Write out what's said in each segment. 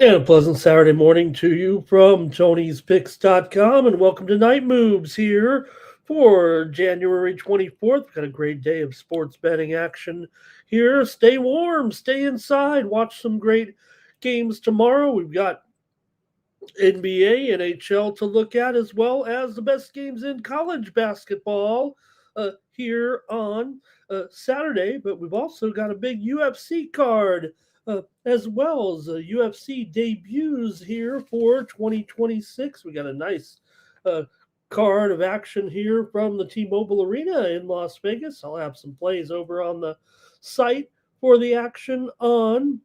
And a pleasant Saturday morning to you from Tony'sPicks.com, and welcome to Night Moves here for January 24th. We've got a great day of sports betting action here. Stay warm, stay inside, watch some great games tomorrow. We've got NBA, NHL to look at, as well as the best games in college basketball here on Saturday. But we've also got a big UFC card as well as UFC debuts here for 2026. We got a nice uh, card of action here from the T-Mobile Arena in Las Vegas. I'll have some plays over on the site for the action on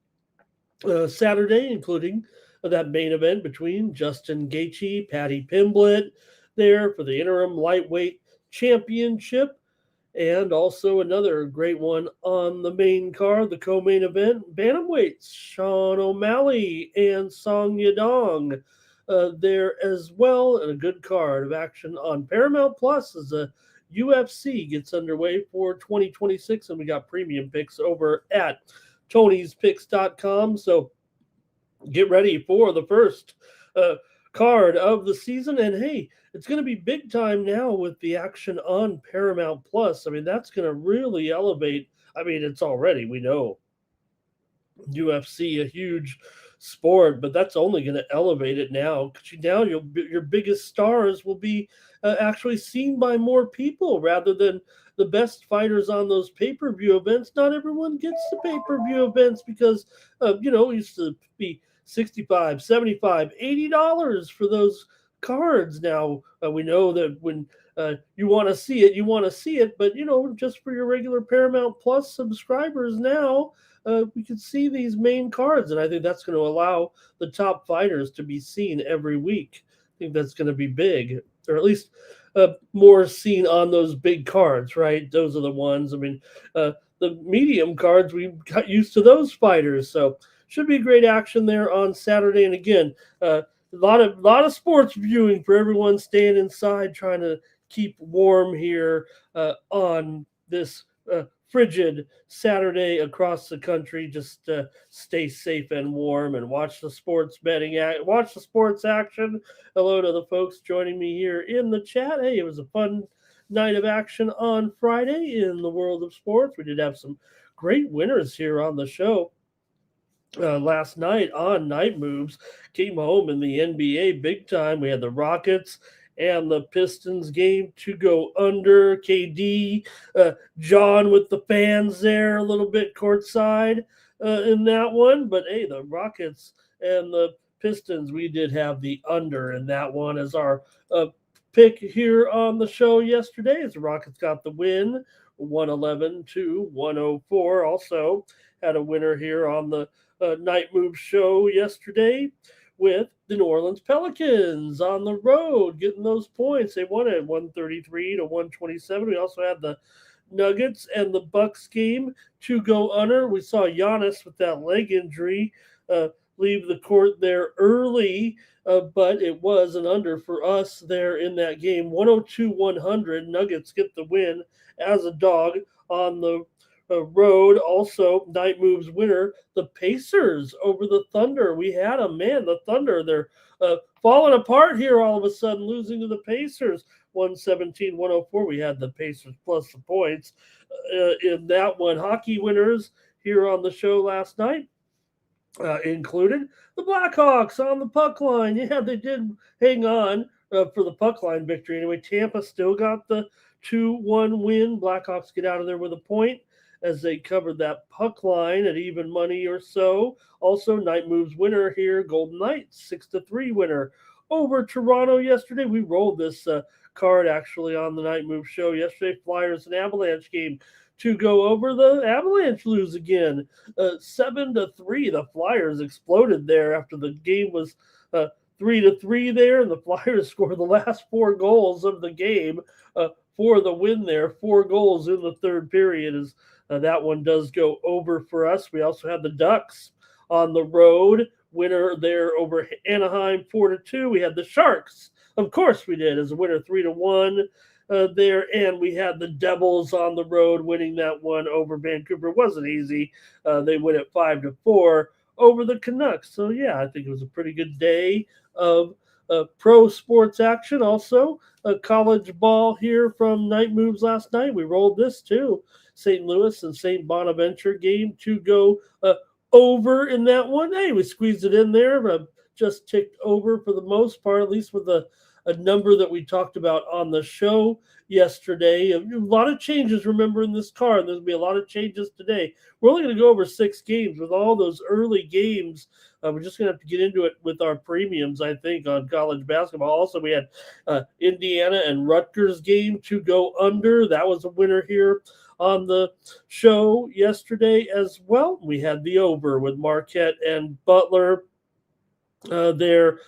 Saturday, including that main event between Justin Gaethje, Patty Pimblett, there for the interim lightweight championship, and also another great one on the main card, the co-main event, bantamweights, Sean O'Malley and Song Yadong. There as well, and a good card of action on Paramount Plus as the UFC gets underway for 2026, and we got premium picks over at Tony'sPicks.com. So get ready for the first uh, card of the season. And hey, it's going to be big time now with the action on Paramount Plus. I mean, that's going to really elevate. I mean, it's already, we know, UFC a huge sport, but that's only going to elevate it now. Because now your biggest stars will be actually seen by more people rather than the best fighters on those pay-per-view events. Not everyone gets the pay-per-view events because it used to be 65, 75, $80 for those cards. Now we know that when you want to see it, you want to see it, but just for your regular Paramount Plus subscribers now, we can see these main cards, and I think that's going to allow the top fighters to be seen every week. I think that's going to be big, or at least more seen on those big cards, right? Those are the ones. I mean, the medium cards, we got used to those fighters, so should be great action there on Saturday. And again, a lot of sports viewing for everyone staying inside, trying to keep warm here on this frigid Saturday across the country. Just stay safe and warm and watch the watch the sports action. Hello to the folks joining me here in the chat. Hey, it was a fun night of action on Friday in the world of sports. We did have some great winners here on the show. Last night on Night Moves, came home in the NBA big time. We had the Rockets and the Pistons game to go under. KD, John with the fans there a little bit courtside in that one. But hey, the Rockets and the Pistons, we did have the under in that one as our pick here on the show yesterday. As the Rockets got the win, 111 to 104. Also had a winner here on the Night Move show yesterday with the New Orleans Pelicans on the road, getting those points. They won it 133 to 127. We also had the Nuggets and the Bucks game to go under. We saw Giannis with that leg injury leave the court there early, but it was an under for us there in that game. 102-100. Nuggets get the win as a dog on the road. Also, Night Moves winner, the Pacers over the Thunder. We had a man, the Thunder, they're falling apart here all of a sudden, losing to the Pacers 117-104. We had the Pacers plus the points in that one. Hockey winners here on the show last night included the Blackhawks on the puck line. Yeah, they did hang on for the puck line victory. Anyway, Tampa still got the 2-1 win. Blackhawks get out of there with a point as they covered that puck line at even money or so. Also, Night Moves winner here, Golden Knights, 6-3 winner over Toronto yesterday. We rolled this card actually on the Night Move show yesterday. Flyers and Avalanche game to go over. The Avalanche lose again, 7-3. The Flyers exploded there after the game was 3-3 there, and the Flyers scored the last 4 goals of the game for the win there. 4 goals in the third period as that one does go over for us. We also had the Ducks on the road, winner there over Anaheim 4-2. We had the Sharks, of course we did, as a winner 3-1 there, and we had the Devils on the road winning that one over Vancouver. It wasn't easy. They win it 5-4 over the Canucks. So yeah, I think it was a pretty good day of pro sports action. Also, college ball here from Night Moves last night. We rolled this too. St. Louis and St. Bonaventure game to go over in that one. Hey, we squeezed it in there, but just ticked over for the most part, at least with a number that we talked about on the show yesterday. A lot of changes, remember, in this card. There's going to be a lot of changes today. We're only going to go over 6 games with all those early games. We're just going to have to get into it with our premiums, I think, on college basketball. Also, we had Indiana and Rutgers game to go under. That was a winner here on the show yesterday as well. We had the over with Marquette and Butler there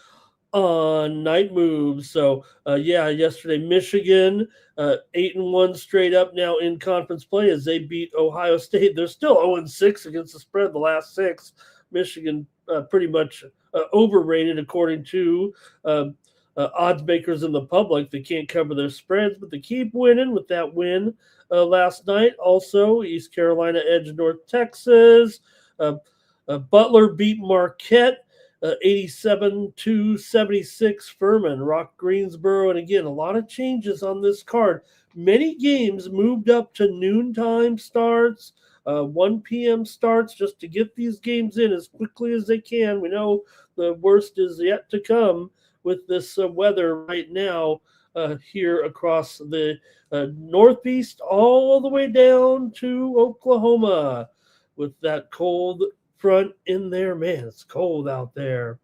on Night Moves. So yeah, yesterday Michigan 8-1 straight up now in conference play as they beat Ohio State. They're still 0-6 against the spread the last 6. Michigan pretty much overrated according to odds makers in the public. They can't cover their spreads, but they keep winning with that win last night. Also, East Carolina edged North Texas. Butler beat Marquette 87-76. Furman rocked Greensboro. And again, a lot of changes on this card. Many games moved up to noontime starts, 1 p.m. starts, just to get these games in as quickly as they can. We know the worst is yet to come with this weather right now here across the Northeast all the way down to Oklahoma with that cold front in there. Man, it's cold out there.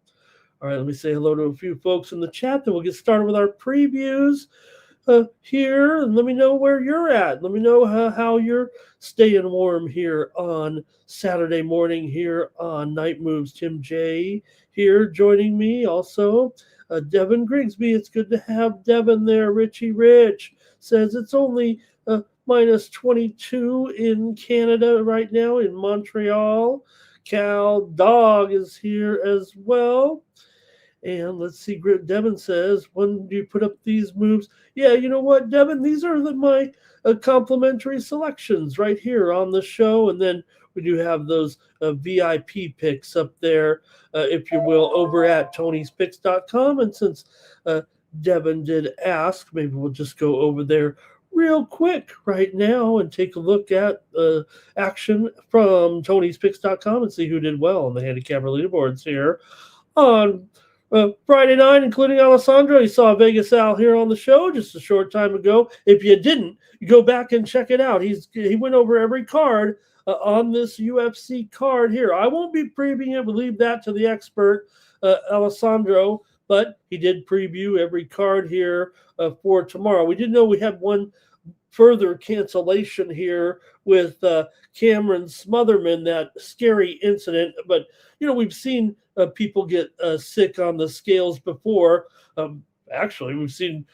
All right, let me say hello to a few folks in the chat. Then we'll get started with our previews here. And let me know where you're at. Let me know how you're staying warm here on Saturday morning here on Night Moves. Tim J here joining me. Also, Devin Grigsby. It's good to have Devin there. Richie Rich says it's only minus 22 in Canada right now in Montreal. Cal Dog is here as well. And let's see, Devin says, when do you put up these moves? Yeah, you know what, Devin? These are my complimentary selections right here on the show. And then we do have those VIP picks up there, if you will, over at Tony'sPicks.com. And since Devin did ask, maybe we'll just go over there real quick right now and take a look at action from Tony'sPicks.com and see who did well on the handicapper leaderboards here on Friday night, including Alessandro. You saw Vegas Al here on the show just a short time ago. If you didn't, you go back and check it out. He went over every card on this UFC card here. I won't be previewing it. We'll leave that to the expert, Alessandro, but he did preview every card here for tomorrow. We did know we had one further cancellation here with Cameron Smotherman, that scary incident. But, you know, we've seen people get sick on the scales before. Actually, we've seen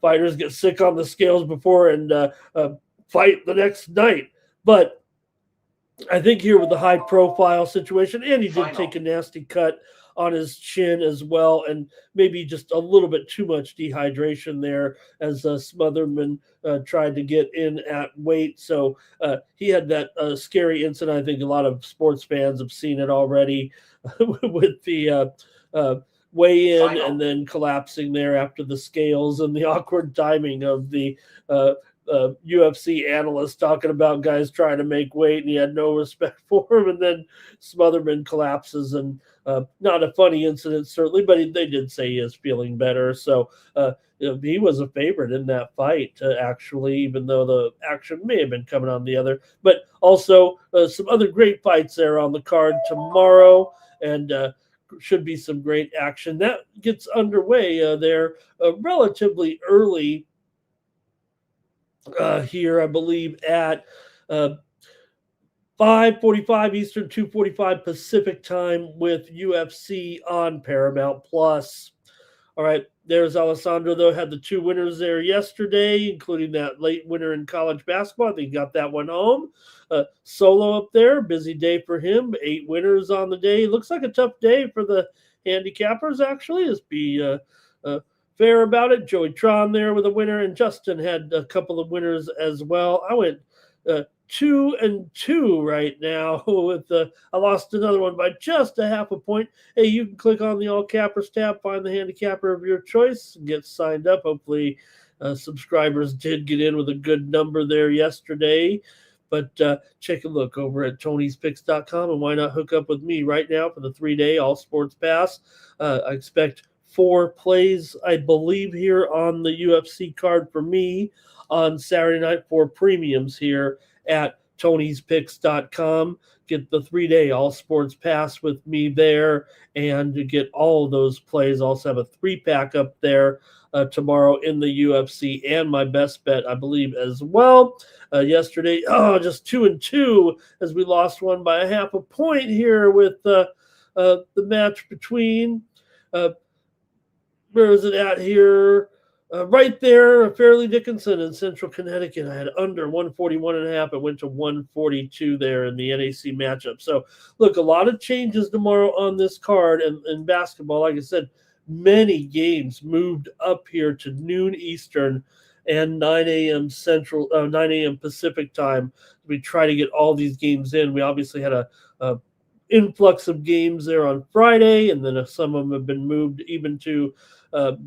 fighters get sick on the scales before and fight the next night. But I think here with the high-profile situation, and he did take a nasty cut on his chin as well, and maybe just a little bit too much dehydration there as Smotherman tried to get in at weight. So he had that scary incident. I think a lot of sports fans have seen it already with the weigh-in and then collapsing there after the scales and the awkward timing of the UFC analyst talking about guys trying to make weight, and he had no respect for him. And then Smotherman collapses, and not a funny incident, certainly, but they did say he is feeling better. So he was a favorite in that fight, actually, even though the action may have been coming on the other. But also some other great fights there on the card tomorrow, and should be some great action. That gets underway there relatively early here, I believe, at 5:45 Eastern, 2:45 Pacific time with UFC on Paramount Plus. All right, there's Alessandro, though, had the 2 winners there yesterday, including that late winner in college basketball. I think he got that one home. Solo up there, busy day for him. 8 winners on the day. Looks like a tough day for the handicappers, actually. Let's be fair about it. Joey Tron there with a winner, and Justin had a couple of winners as well. I went 2-2 right now. With I lost another one by just a half a point. Hey, you can click on the All Cappers tab, find the handicapper of your choice, and get signed up. Hopefully, subscribers did get in with a good number there yesterday. But take a look over at Tony'sPicks.com, and why not hook up with me right now for the 3-day All Sports Pass? I expect 4 plays, I believe, here on the UFC card for me on Saturday night, 4 premiums here at Tony'sPicks.com. Get the 3-day All Sports Pass with me there, and to get all of those plays. Also have a 3-pack up there tomorrow in the UFC, and my best bet, I believe, as well. Yesterday, just 2-2 as we lost one by a half a point here with the match between where is it at here? Right there, Fairleigh Dickinson in Central Connecticut. I had under 141.5. It went to 142 there in the NAC matchup. So, look, a lot of changes tomorrow on this card. And in basketball, like I said, many games moved up here to noon Eastern and 9 a.m. Central, 9 a.m. Pacific time. We try to get all these games in. We obviously had a influx of games there on Friday, and then some of them have been moved even to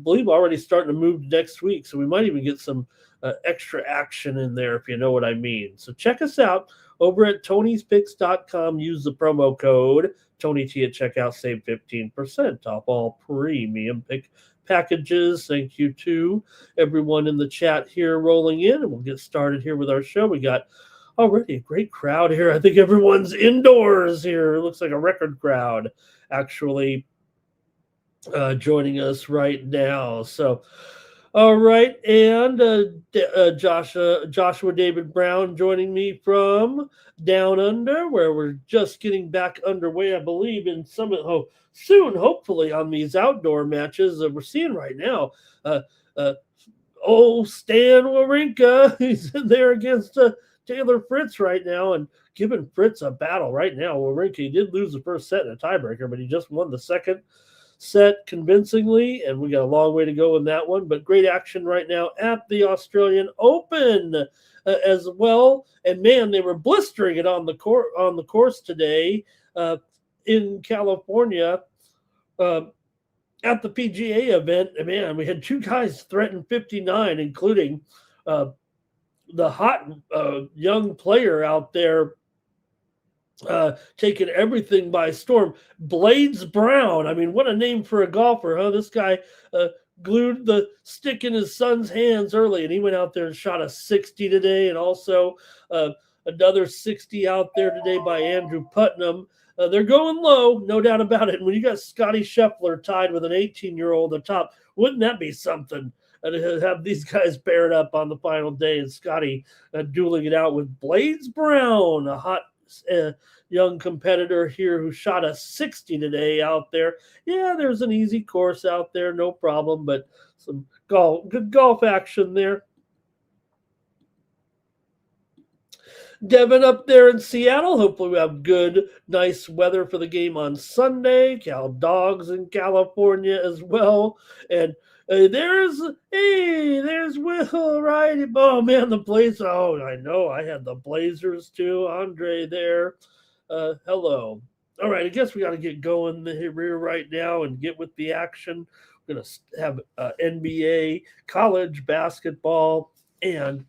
believe already starting to move next week. So we might even get some extra action in there, if you know what I mean. So check us out over at Tony'sPicks.com. Use the promo code TonyT at checkout. Save 15% off all premium pick packages. Thank you to everyone in the chat here rolling in, and we'll get started here with our show. We got already a great crowd here. I think everyone's indoors here. It looks like a record crowd actually joining us right now. So, all right, and Joshua David Brown joining me from Down Under, where we're just getting back underway, I believe, in some soon, hopefully, on these outdoor matches that we're seeing right now. Stan Wawrinka, he's in there against Taylor Fritz right now, and giving Fritz a battle right now. Wawrinka did lose the first set in a tiebreaker, but he just won the second set convincingly, and we got a long way to go in that one. But great action right now at the Australian Open as well. And man, they were blistering it on the course today in California at the PGA event. And man, we had 2 guys threaten 59, including the hot young player out there taking everything by storm. Blades Brown. I mean, what a name for a golfer, huh? This guy glued the stick in his son's hands early, and he went out there and shot a 60 today, and also another 60 out there today by Andrew Putnam. They're going low, no doubt about it. And when you got Scotty Scheffler tied with an 18-year-old at the top, wouldn't that be something? To have these guys paired up on the final day, and Scotty dueling it out with Blades Brown, a hot young competitor here who shot a 60 today out there. Yeah, there's an easy course out there, no problem, but some good golf action there. Devin up there in Seattle. Hopefully we have good, nice weather for the game on Sunday. Cal Dogs in California as well. And there's Will, right? Oh, man, the Blazers. Oh, I know. I had the Blazers too. Andre there. Hello. All right, I guess we got to get going here right now and get with the action. We're going to have NBA, college basketball, and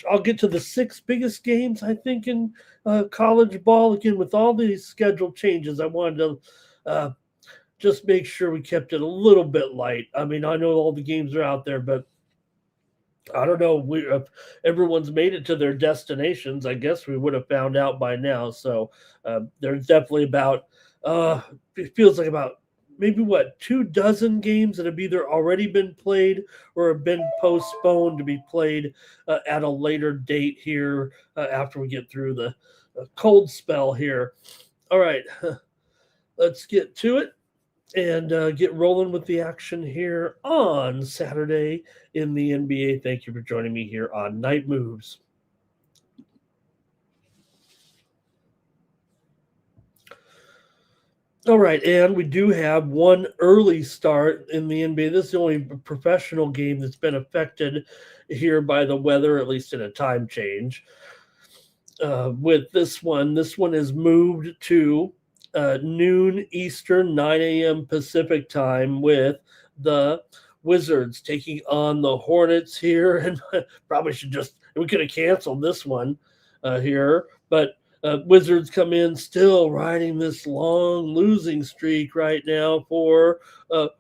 I'll get to the 6 biggest games, I think, in college ball. Again, with all these schedule changes, I wanted to just make sure we kept it a little bit light. I mean, I know all the games are out there, but I don't know if everyone's made it to their destinations. I guess we would have found out by now. So there's definitely about, it feels like about maybe 24 games that have either already been played or have been postponed to be played at a later date here after we get through the cold spell here. All right, let's get to it and get rolling with the action here on Saturday in the NBA. Thank you for joining me here on Night Moves. All right, and we do have one early start in the NBA. This is the only professional game that's been affected here by the weather, at least in a time change. with this one. This one is moved to noon Eastern, 9 a.m. Pacific time, with the Wizards taking on the Hornets here. And probably we could have canceled this one here, but Wizards come in still riding this long losing streak right now for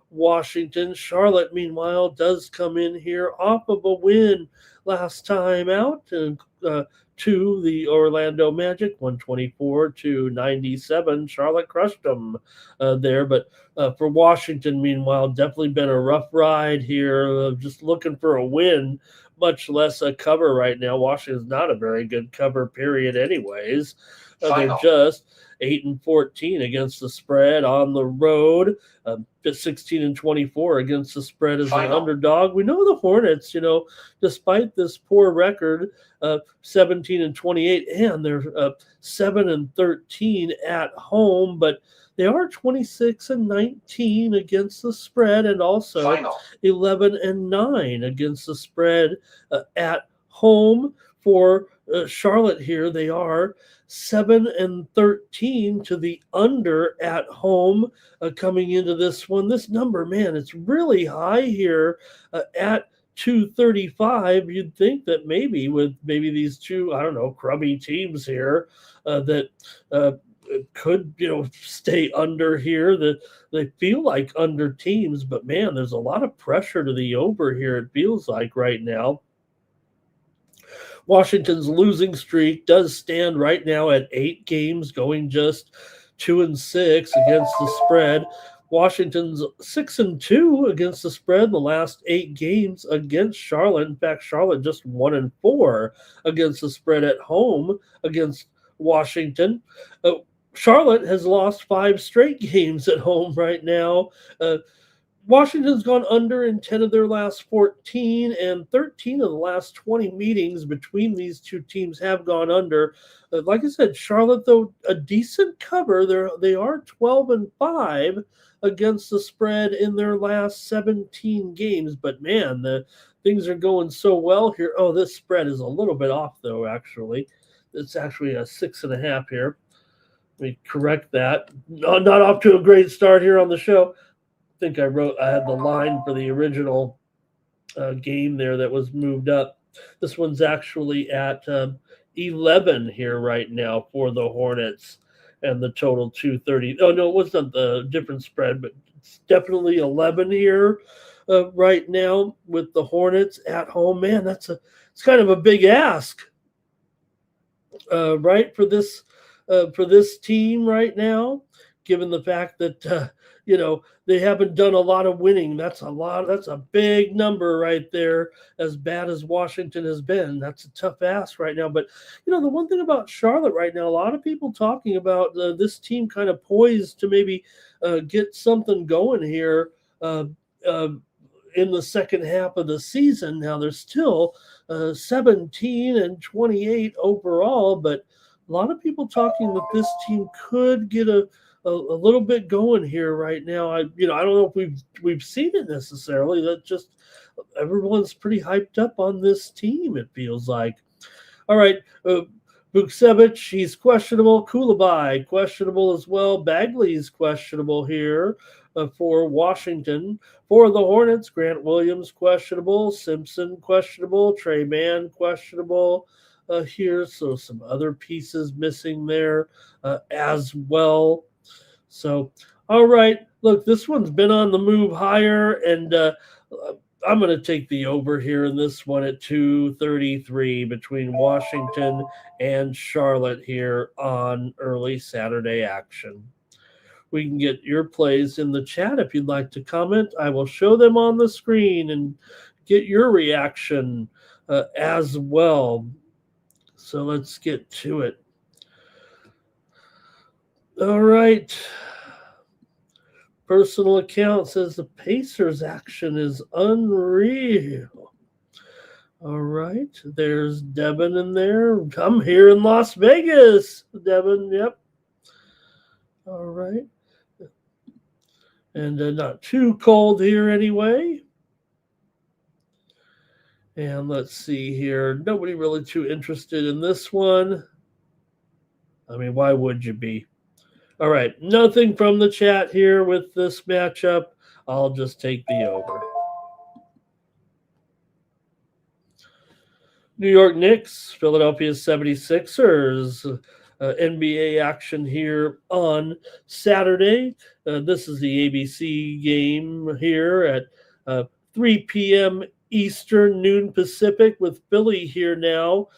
Washington. Charlotte, meanwhile, does come in here off of a win last time out, and to the Orlando Magic, 124-97. Charlotte crushed them there. But for Washington, meanwhile, definitely been a rough ride here, just looking for a win, much less a cover right now. Washington's not a very good cover, period, anyways. They're just 8-14 against the spread on the road, 16-24 against the spread as an underdog. We know the Hornets, despite this poor record, 17-28, and they're 7-13 at home, but they are 26-19 against the spread, and also 11-9 against the spread at home. For Charlotte here, they are 7-13 to the under at home coming into this one. This number, man, it's really high here at 235. You'd think that maybe with these two, I don't know, crummy teams here that could stay under here, that they feel like under teams, but man, there's a lot of pressure to the over here, it feels like right now. Washington's losing streak does stand right now at 8 games, going just 2-6 against the spread. Washington's 6-2 against the spread the last 8 games against Charlotte. In fact, Charlotte just 1-4 against the spread at home against Washington. Charlotte has lost 5 straight games at home right now. Washington's gone under in 10 of their last 14, and 13 of the last 20 meetings between these two teams have gone under. Like I said, Charlotte, though, a decent cover. They are 12-5 against the spread in their last 17 games. But man, the things are going so well here. Oh, this spread is a little bit off, though. Actually, it's actually a 6.5 here. Let me correct that. Not off to a great start here on the show. I think I had the line for the original game there that was moved up. This one's actually at 11 here right now for the Hornets, and the total 230. Oh, no, it wasn't the different spread, but it's definitely 11 here right now with the Hornets at home. Man, it's kind of a big ask, right, for this team right now, given the fact that they haven't done a lot of winning. That's a big number right there. As bad as Washington has been, that's a tough ask right now. But the one thing about Charlotte right now, a lot of people talking about this team kind of poised to maybe get something going here in the second half of the season. Now they're still 17-28 overall, but a lot of people talking that this team could get a little bit going here right now. I don't know if we've seen it necessarily. That just everyone's pretty hyped up on this team, it feels like. All right, Vucevic, he's questionable. Kulabai, questionable as well. Bagley's questionable here for Washington. For the Hornets, Grant Williams questionable. Simpson questionable. Trey Mann questionable here. So some other pieces missing there as well. So, all right, look, this one's been on the move higher, and I'm going to take the over here in this one at 233 between Washington and Charlotte here on early Saturday action. We can get your plays in the chat if you'd like to comment. I will show them on the screen and get your reaction as well. So let's get to it. All right. Personal account says the Pacers action is unreal. All right. There's Devin in there. I'm here in Las Vegas. Devin, yep. All right. And not too cold here anyway. And let's see here. Nobody really too interested in this one. I mean, why would you be? All right, nothing from the chat here with this matchup. I'll just take the over. New York Knicks, Philadelphia 76ers. NBA action here on Saturday. This is the ABC game here at 3 p.m. Eastern, noon Pacific, with Philly here now.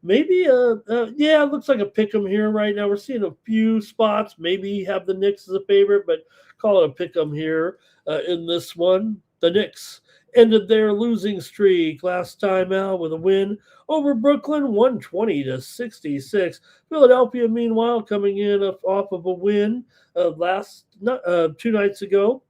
Maybe, yeah, it looks like a pick 'em here right now. We're seeing a few spots. Maybe have the Knicks as a favorite, but call it a pick 'em here in this one. The Knicks ended their losing streak last time out with a win over Brooklyn, 120-66. Philadelphia, meanwhile, coming in off of a win 2 nights ago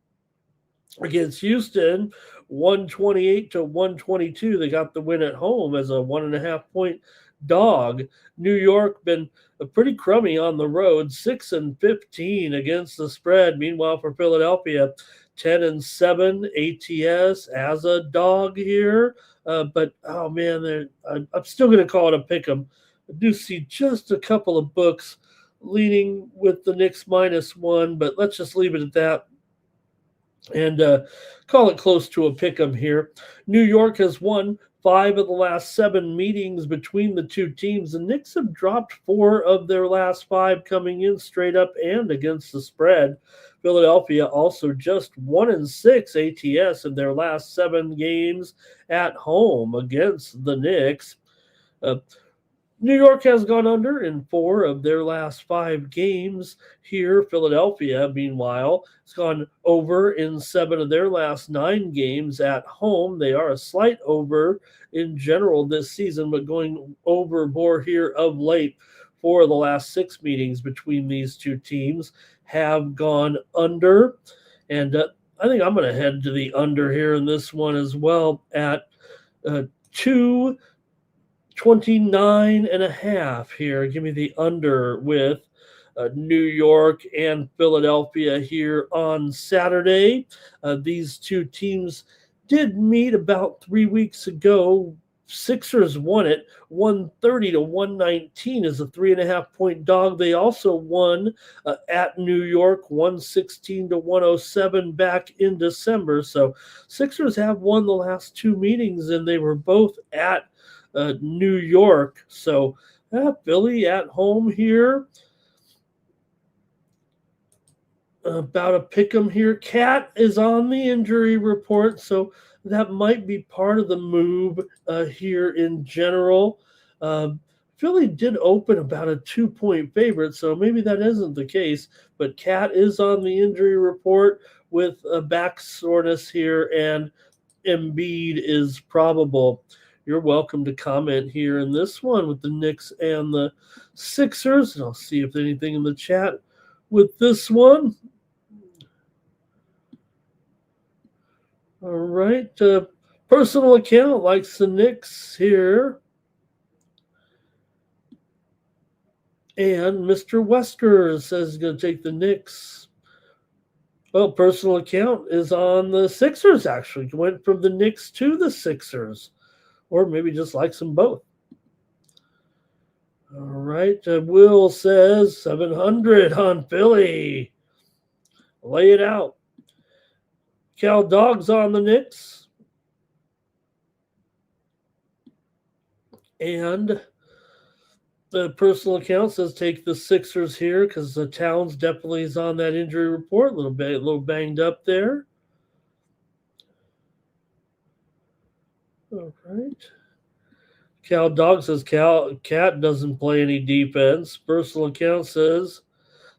against Houston, 128-122. They got the win at home as a 1.5 point dog. New York been pretty crummy on the road, 6-15 against the spread. Meanwhile, for Philadelphia, 10-7 ATS as a dog here. But oh man, I'm still going to call it a pick 'em. I do see just a couple of books leaning with the Knicks -1, but let's just leave it at that and call it close to a pick 'em here. New York has won 5 of the last 7 meetings between the two teams. The Knicks have dropped 4 of their last 5 coming in straight up and against the spread. Philadelphia also just 1-6 ATS in their last 7 games at home against the Knicks. New York has gone under in 4 of their last 5 games here. Philadelphia, meanwhile, has gone over in 7 of their last 9 games at home. They are a slight over in general this season, but going over more here of late. 4 of the last 6 meetings between these two teams have gone under. And I think I'm going to head to the under here in this one as well at 229.5 here. Give me the under with New York and Philadelphia here on Saturday. These two teams did meet about 3 weeks ago. Sixers won it 130-119 as a 3.5 point dog. They also won at New York 116-107 back in December. So Sixers have won the last 2 meetings, and they were both at New York. So Philly at home here. About a pick 'em here. Cat is on the injury report, so that might be part of the move here in general. Philly did open about a 2-point favorite, so maybe that isn't the case. But Cat is on the injury report with a back soreness here, and Embiid is probable. You're welcome to comment here in this one with the Knicks and the Sixers. And I'll see if there's anything in the chat with this one. All right. Personal account likes the Knicks here. And Mr. Wesker says he's going to take the Knicks. Well, personal account is on the Sixers, actually. Went from the Knicks to the Sixers. Or maybe just likes them both. All right. Will says 700 on Philly. Lay it out. Cal Dog's on the Knicks. And the personal account says take the Sixers here because the Towns definitely is on that injury report. A little banged up there. All right. Cal Dog says Cat doesn't play any defense. Personal account says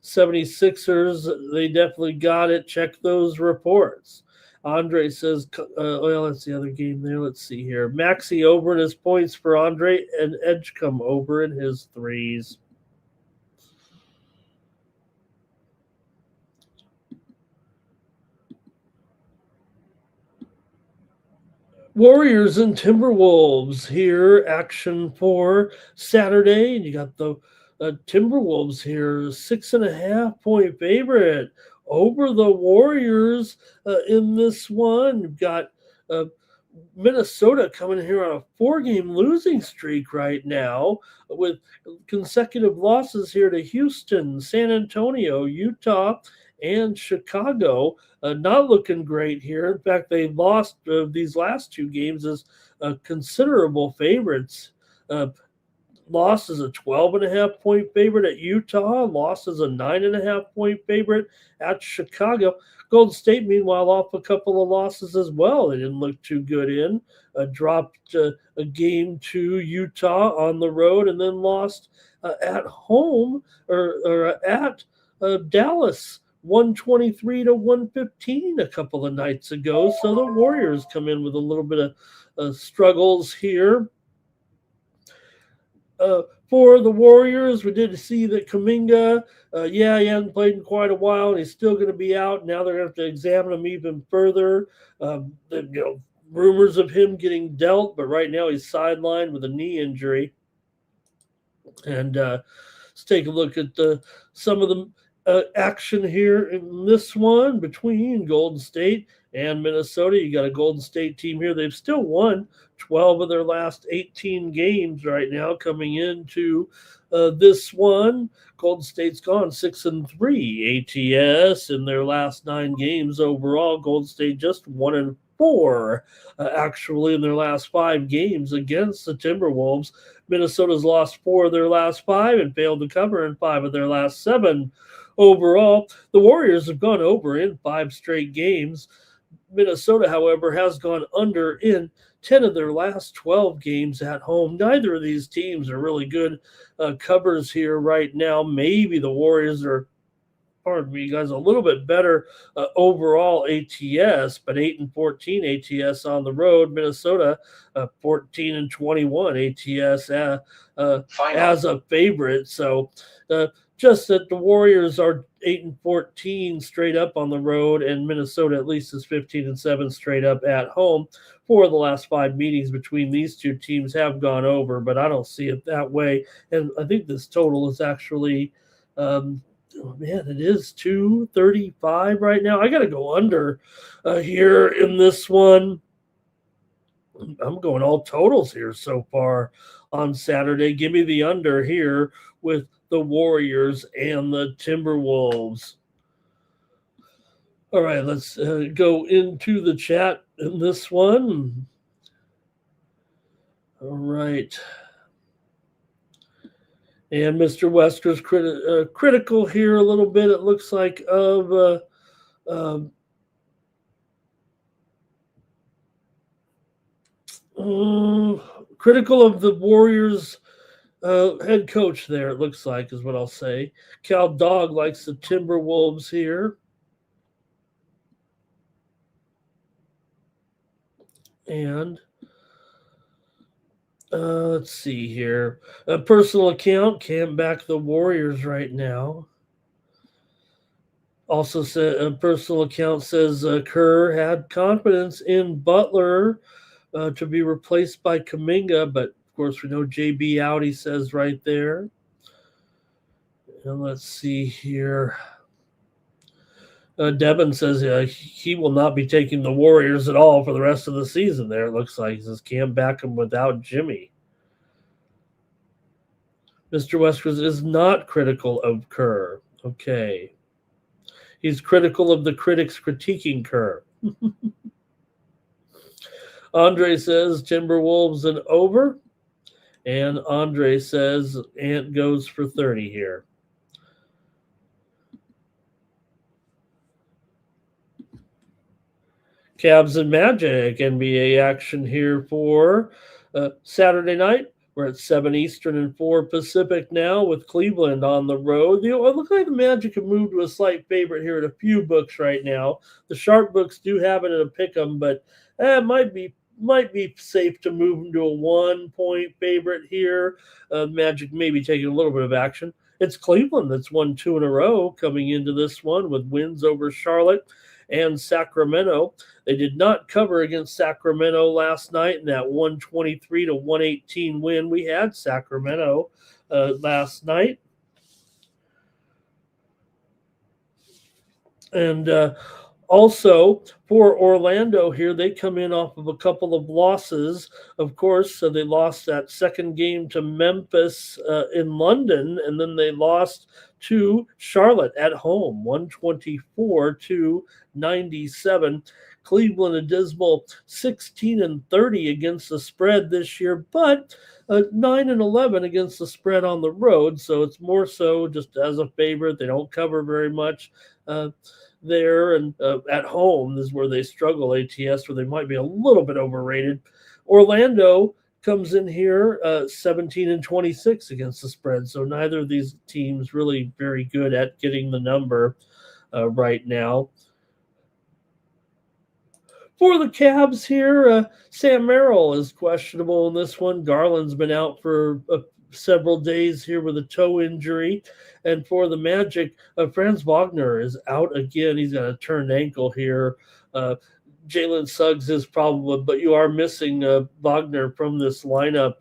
76ers, they definitely got it. Check those reports. Andre says, well, that's the other game there. Let's see here. Maxey over in his points for Andre, and Edgecombe over in his threes. Warriors and Timberwolves here. Action for Saturday. And you got the Timberwolves here, 6.5 point favorite over the Warriors in this one. You've got Minnesota coming here on a 4-game losing streak right now with consecutive losses here to Houston, San Antonio, Utah, and Chicago. Not looking great here. In fact, they lost these last 2 games as considerable favorites. Uh, Lost as a 12.5 point favorite at Utah. Lost as a 9.5 point favorite at Chicago. Golden State, meanwhile, off a couple of losses as well. They didn't look too good in. Dropped a game to Utah on the road and then lost at home or at Dallas 123 to 115 a couple of nights ago. So the Warriors come in with a little bit of struggles here. For the Warriors, we did see that Kuminga, he hasn't played in quite a while, and he's still going to be out. Now they're going to have to examine him even further. Rumors of him getting dealt, but right now he's sidelined with a knee injury. And let's take a look at some of the action here in this one between Golden State and Minnesota. You got a Golden State team here. They've still won 12 of their last 18 games right now coming into this one. Golden State's gone 6-3 ATS in their last 9 games overall. Golden State just 1-4 actually in their last 5 games against the Timberwolves. Minnesota's lost 4 of their last 5 and failed to cover in 5 of their last 7 overall. The Warriors have gone over in 5 straight games. Minnesota, however, has gone under in 10 of their last 12 games at home. Neither of these teams are really good covers here right now. Maybe the Warriors are, pardon me, guys, a little bit better overall ATS, but 8-14 ATS on the road. Minnesota 14-21 ATS as a favorite. So just that the Warriors are 8-14 straight up on the road, and Minnesota at least is 15-7 straight up at home. 4 of the last 5 meetings between these 2 teams have gone over, but I don't see it that way. And I think this total is actually, it is 235 right now. I got to go under here in this one. I'm going all totals here so far on Saturday. Give me the under here with the Warriors and the Timberwolves. All right, let's go into the chat in this one. All right. And Mr. Wesker's critical here a little bit, it looks like, of critical of the Warriors head coach there, it looks like, is what I'll say. Cal Dog likes the Timberwolves here. And let's see here. A personal account can't back the Warriors right now. Also, a personal account says Kerr had confidence in Butler to be replaced by Kuminga, but of course we know JB out, he says right there. And let's see here. Devin says he will not be taking the Warriors at all for the rest of the season there, it looks like. He says can't back him without Jimmy. Mr. Westers is not critical of Kerr. Okay. He's critical of the critics critiquing Kerr. Andre says Timberwolves and over. And Andre says Ant goes for 30 here. Cavs and Magic NBA action here for Saturday night. We're at 7 Eastern and 4 Pacific now with Cleveland on the road. It looks like the Magic have moved to a slight favorite here at a few books right now. The sharp books do have it at a pick 'em, but it might be safe to move them to a 1-point favorite here. Magic may be taking a little bit of action. It's Cleveland that's won 2 in a row coming into this one with wins over Charlotte and Sacramento. They did not cover against Sacramento last night in that 123 to 118 win. We had Sacramento last night. And Also, for Orlando here, they come in off of a couple of losses. Of course, so they lost that second game to Memphis in London, and then they lost to Charlotte at home, 124 to 97. Cleveland, a dismal 16 and 30 against the spread this year, but 9 and 11 against the spread on the road. So it's more so just as a favorite. They don't cover very much. There and at home is where they struggle. ATS, where they might be a little bit overrated. Orlando comes in here 17 and 26 against the spread. So neither of these teams really very good at getting the number right now. For the Cavs here, Sam Merrill is questionable in this one. Garland's been out for several days here with a toe injury. And for the Magic, Franz Wagner is out again. He's got a turned ankle here. Jalen Suggs is probably, but you are missing Wagner from this lineup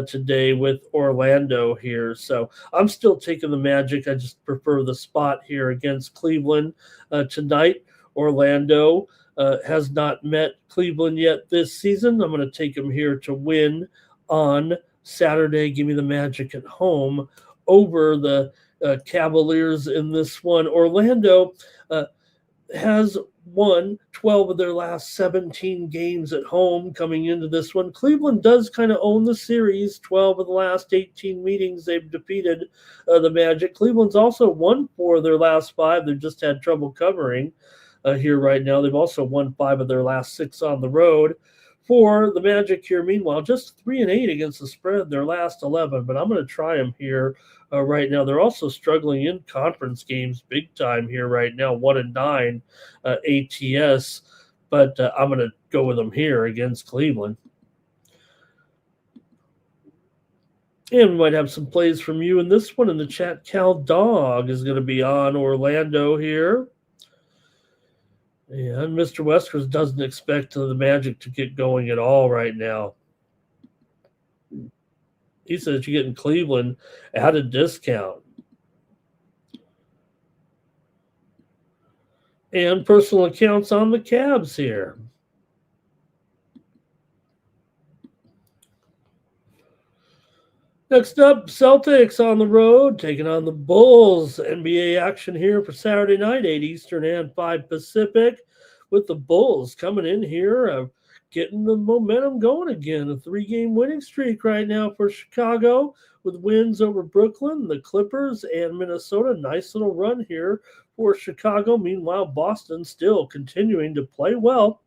today with Orlando here. So I'm still taking the Magic. I just prefer the spot here against Cleveland tonight. Orlando has not met Cleveland yet this season. I'm going to take them here to win on Saturday. Give me the Magic at home over the Cavaliers in this one. Orlando has won 12 of their last 17 games at home coming into this one. Cleveland does kind of own the series. 12 of the last 18 meetings they've defeated the Magic. Cleveland's also won 4 of their last 5. They've just had trouble covering here right now. They've also won 5 of their last 6 on the road. For the Magic here, meanwhile, just 3 and 8 against the spread, their last 11. But I'm going to try them here right now. They're also struggling in conference games big time here right now, 1 and 9 ATS. But I'm going to go with them here against Cleveland. And we might have some plays from you in this one in the chat. Cal Dog is going to be on Orlando here. Yeah, and Mr. Weskers doesn't expect the Magic to get going at all right now. He says you're getting Cleveland at a discount. And personal accounts on the Cavs here. Next up, Celtics on the road, taking on the Bulls. NBA action here for Saturday night, 8 Eastern and 5 Pacific, with the Bulls coming in here, getting the momentum going again. A 3-game winning streak right now for Chicago with wins over Brooklyn, the Clippers, and Minnesota. Nice little run here for Chicago. Meanwhile, Boston still continuing to play well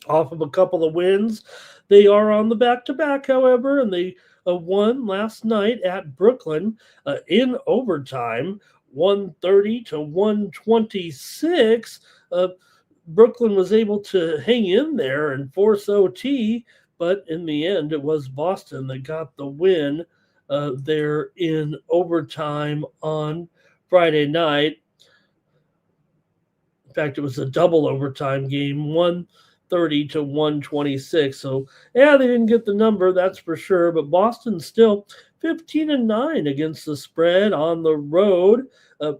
off of a couple of wins. They are on the back-to-back, however, and they won last night at Brooklyn in overtime, 130 to 126. Brooklyn was able to hang in there and force OT, but in the end, it was Boston that got the win there in overtime on Friday night. In fact, it was a double overtime game, 130 to 126. So, yeah, they didn't get the number, that's for sure. But Boston still 15 and 9 against the spread on the road.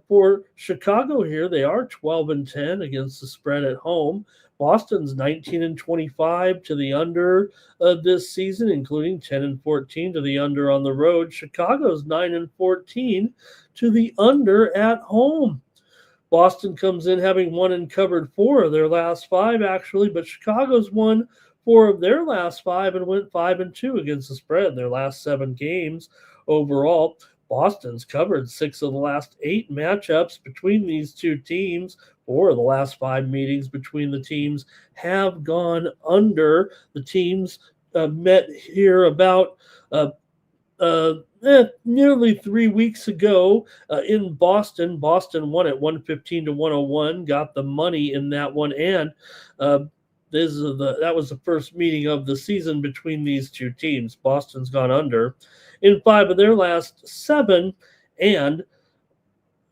For Chicago here, they are 12 and 10 against the spread at home. Boston's 19 and 25 to the under this season, including 10 and 14 to the under on the road. Chicago's 9 and 14 to the under at home. Boston comes in having won and covered 4 of their last 5, actually, but Chicago's won 4 of their last 5 and went 5 and 2 against the spread in their last 7 games overall. Boston's covered 6 of the last 8 matchups between these two teams. 4 of the last 5 meetings between the teams have gone under. The teams met here about nearly 3 weeks ago in Boston. Boston won at 115 to 101, got the money in that one, and that was the first meeting of the season between these two teams. Boston's gone under in 5 of their last 7, and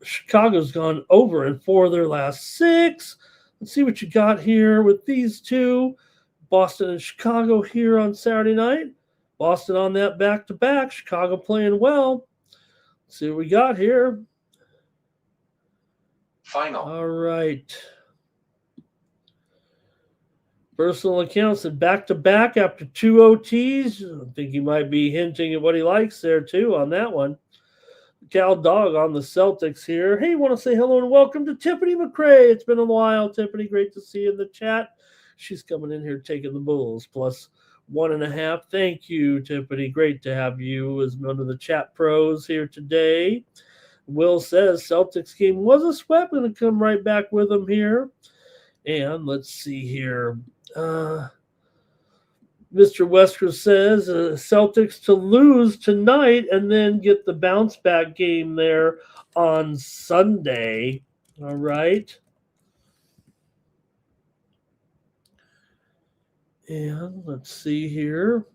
Chicago's gone over in 4 of their last 6. Let's see what you got here with these two. Boston and Chicago here on Saturday night. Boston on that back-to-back. Chicago playing well. Let's see what we got here. Final. All right. Personal accounts and back-to-back after 2 OTs. I think he might be hinting at what he likes there, too, on that one. Cal Dog on the Celtics here. Hey, want to say hello and welcome to Tiffany McCrae. It's been a while, Tiffany. Great to see you in the chat. She's coming in here taking the Bulls plus 1.5. Thank you, Tiffany. Great to have you as one of the chat pros here today. Will says Celtics game was a sweep. Going to come right back with them here. And let's see here. Mr. Wesker says Celtics to lose tonight and then get the bounce back game there on Sunday. All right. And let's see here.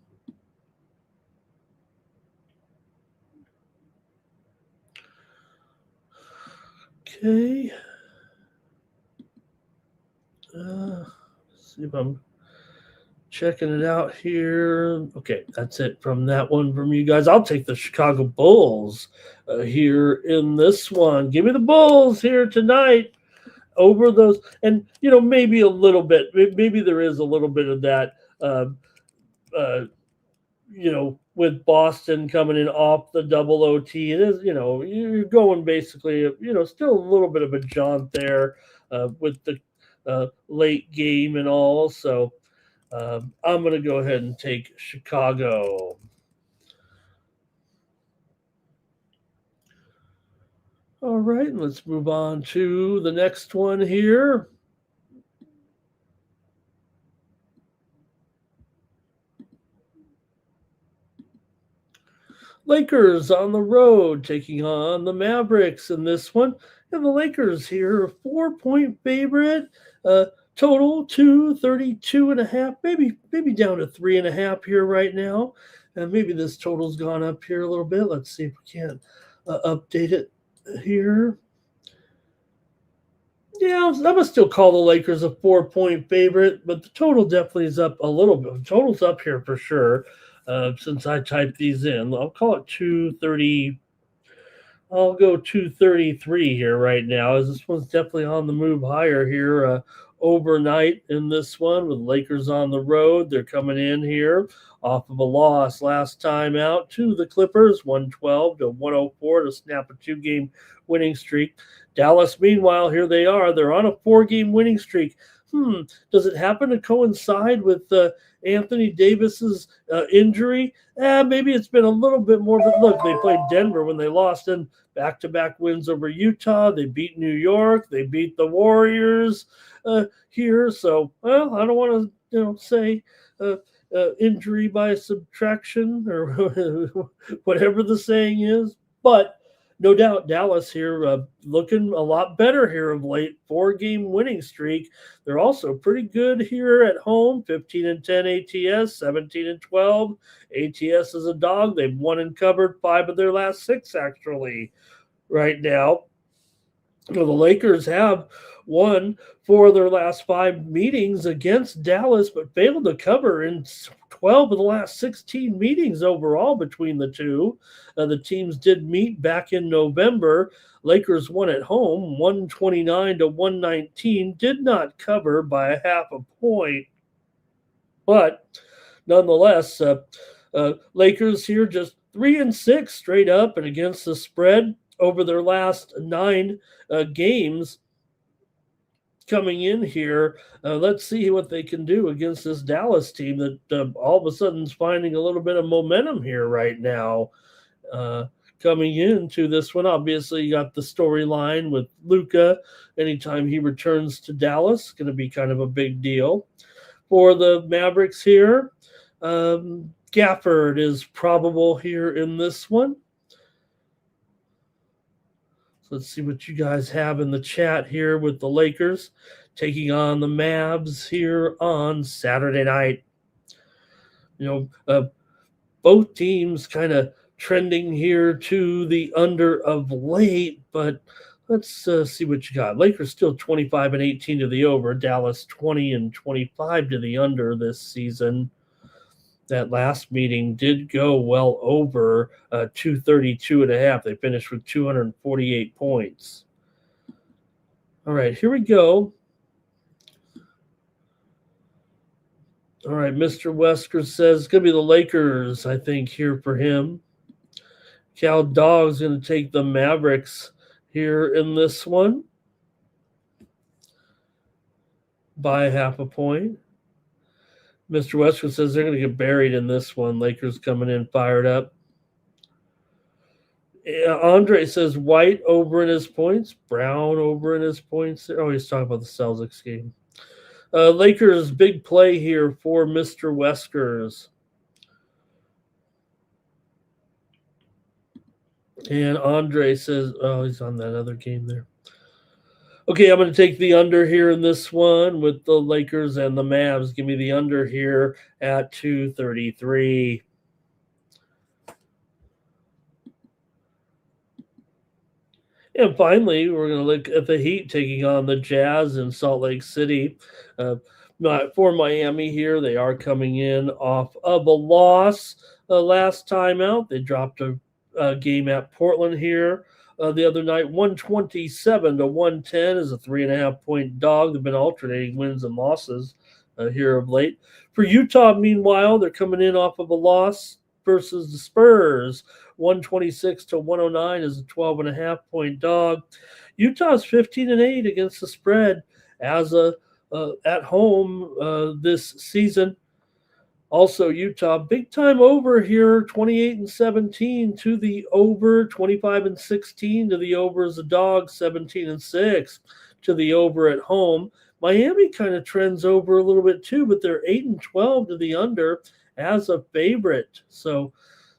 Okay. Let's see if I'm checking it out here. Okay, that's it from that one from you guys. I'll take the Chicago Bulls here in this one. Give me the Bulls here tonight over those. And, maybe a little bit. Maybe there is a little bit of that, with Boston coming in off the double OT. It is, you're going basically, still a little bit of a jaunt there with the late game and all. So, I'm going to go ahead and take Chicago. All right, let's move on to the next one here. Lakers on the road taking on the Mavericks in this one. And the Lakers here, 4-point favorite. Total 232.5, maybe down to 3.5 here right now. And maybe this total's gone up here a little bit. Let's see if we can update it here. Yeah, I'm gonna still call the Lakers a 4-point favorite, but the total definitely is up a little bit. The total's up here for sure. Since I typed these in, I'll call it 230. I'll go 233 here right now, as this one's definitely on the move higher here overnight in this one with Lakers on the road. They're coming in here off of a loss last time out to the Clippers, 112 to 104 to snap a 2-game winning streak. Dallas, meanwhile, here they are. They're on a 4-game winning streak. Does it happen to coincide with Anthony Davis's injury? Maybe it's been a little bit more, but look, they played Denver when they lost, and back-to-back wins over Utah. They beat New York. They beat the Warriors here. So, I don't want to, say injury by subtraction or whatever the saying is, but no doubt Dallas here looking a lot better here of late. 4-game winning streak. They're also pretty good here at home. 15-10 ATS, 17-12. ATS is a dog. They've won and covered 5 of their last 6 actually right now. The Lakers have won 4 of their last 5 meetings against Dallas, but failed to cover in 12 of the last 16 meetings overall between the two. The teams did meet back in November. Lakers won at home, 129 to 119, did not cover by 0.5 point. But nonetheless, Lakers here just 3-6 straight up and against the spread over their last 9 games coming in here. Let's see what they can do against this Dallas team that all of a sudden is finding a little bit of momentum here right now. Coming into this one, obviously you got the storyline with Luka. Anytime he returns to Dallas, going to be kind of a big deal. For the Mavericks here, Gafford is probable here in this one. So let's see what you guys have in the chat here with the Lakers taking on the Mavs here on Saturday night. Both teams kind of trending here to the under of late, but let's see what you got. Lakers still 25-18 to the over. Dallas 20-25 to the under this season. That last meeting did go well over 232.5. They finished with 248 points. All right, here we go. All right, Mr. Wesker says it's going to be the Lakers, I think, here for him. Cal Dog's going to take the Mavericks here in this one by half a point. Mr. Wesker says they're going to get buried in this one. Lakers coming in fired up. Andre says White over in his points, Brown over in his points. Oh, he's talking about the Celtics game. Lakers big play here for Mr. Weskers. And Andre says, oh, he's on that other game there. Okay, I'm going to take the under here in this one with the Lakers and the Mavs. Give me the under here at 233. And finally, we're going to look at the Heat taking on the Jazz in Salt Lake City. For Miami here, they are coming in off of a loss last time out. They dropped a game at Portland here the other night, 127 to 110 is a 3.5 point dog. They've been alternating wins and losses here of late. For Utah, meanwhile, they're coming in off of a loss versus the Spurs. 126 to 109 is a 12.5 point dog. Utah's 15-8 against the spread as a at home this season. Also, Utah, big time over here, 28-17 to the over, 25-16 to the over as a dog, 17-6 to the over at home. Miami kind of trends over a little bit too, but they're 8-12 to the under as a favorite. So,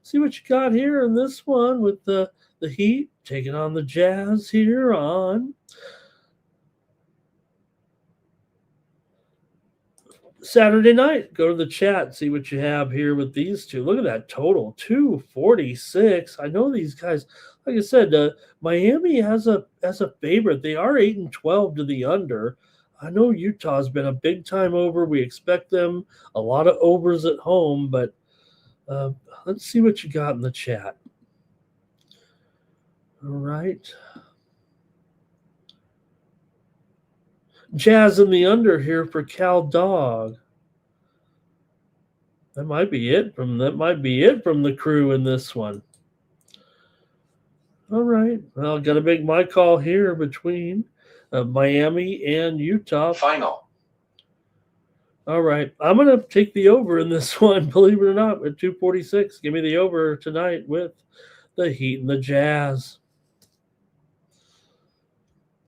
see what you got here in this one with the Heat taking on the Jazz here on Saturday night. Go to the chat, see what you have here with these two. Look at that total, 246. I know these guys, like I said, Miami has a favorite. They are 8-12 to the under. I know Utah's been a big time over. We expect them a lot of overs at home, but let's see what you got in the chat. All right. Jazz in the under here for Cal Dog. That might be it from the crew in this one. All right. Well, got to make my call here between Miami and Utah. Final. All right. I'm going to take the over in this one, believe it or not, at 246. Give me the over tonight with the Heat and the Jazz.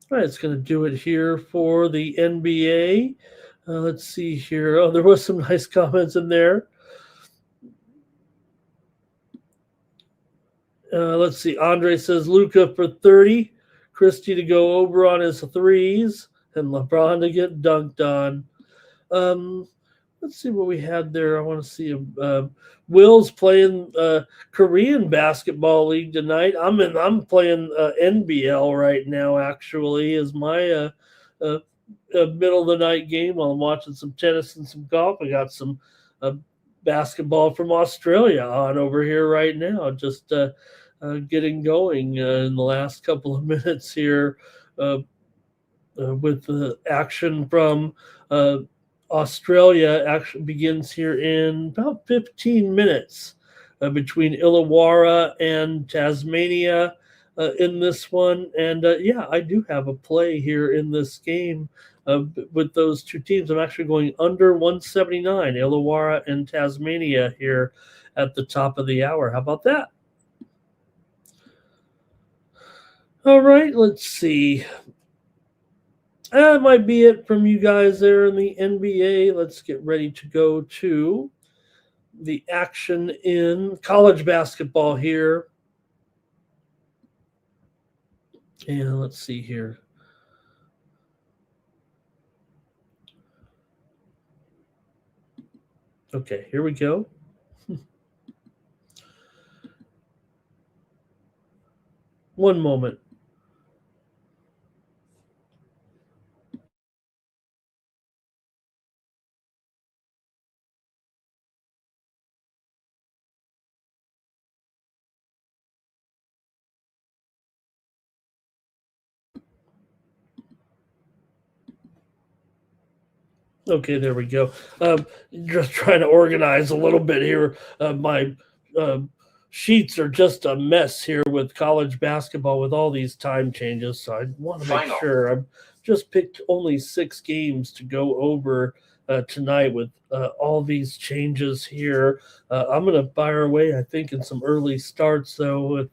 All right, it's going to do it here for the NBA. Let's see here. Oh, there was some nice comments in there. Let's see. Andre says Luka for 30, Christie to go over on his threes, and LeBron to get dunked on. Let's see what we had there. I want to see Will's playing Korean basketball league tonight. I'm playing NBL right now. Actually, is my middle of the night game while I'm watching some tennis and some golf. I got some basketball from Australia on over here right now. Just getting going in the last couple of minutes here with the action from Australia. Action begins here in about 15 minutes between Illawarra and Tasmania in this one. And yeah, I do have a play here in this game with those two teams. I'm actually going under 179, Illawarra and Tasmania here at the top of the hour. How about that? All right, let's see. That might be it from you guys there in the NBA. Let's get ready to go to the action in college basketball here. And let's see here. Okay, here we go. One moment. Okay, there we go. Just trying to organize a little bit here. My uh, sheets are just a mess here with college basketball with all these time changes. So I want to make Final. sure I've just picked only 6 games to go over tonight with all these changes here. I'm going to fire away, I think, in some early starts, though, with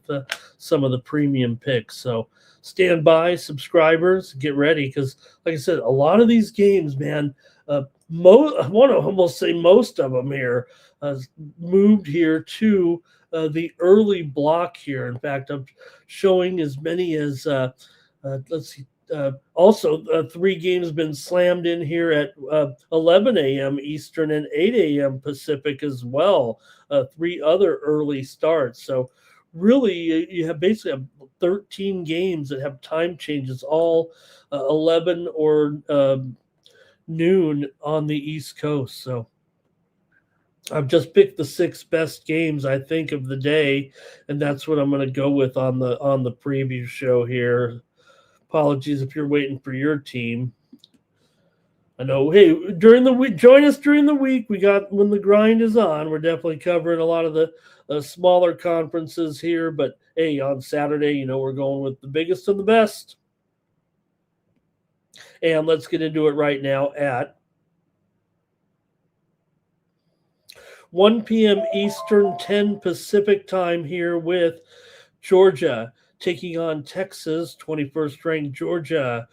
some of the premium picks. So stand by, subscribers, get ready because, like I said, a lot of these games, man. I want to almost say most of them here uh, moved here to the early block here. In fact, I'm showing as many as let's see. Also, 3 games been slammed in here at 11 a.m. Eastern and 8 a.m. Pacific as well. 3 other early starts. So, really, you have basically have 13 games that have time changes, all 11 or noon on the East Coast. So I've just picked the 6 best games I think of the day, and that's what I'm going to go with on the preview show here. Apologies if you're waiting for your team. I know. Hey, during the week, join us during the week. We got when the grind is on. We're definitely covering a lot of the smaller conferences here, but hey, on Saturday, we're going with the biggest and the best. And let's get into it right now at 1 p.m. Eastern, 10 Pacific time here with Georgia taking on Texas, 21st ranked Georgia.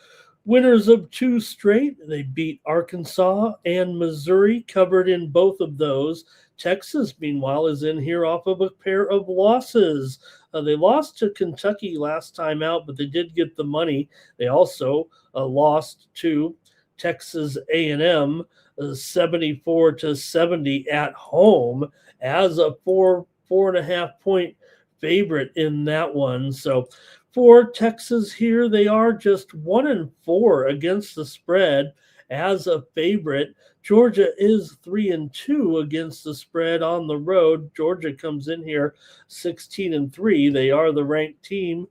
Winners of 2 straight. They beat Arkansas and Missouri, covered in both of those. Texas, meanwhile, is in here off of a pair of losses. They lost to Kentucky last time out, but they did get the money. They also lost to Texas A&M 74-70 at home as a 4.5 point favorite in that one. So for Texas here, they are just 1-4 against the spread as a favorite. Georgia is 3-2 against the spread on the road. Georgia comes in here 16-3. They are the ranked team.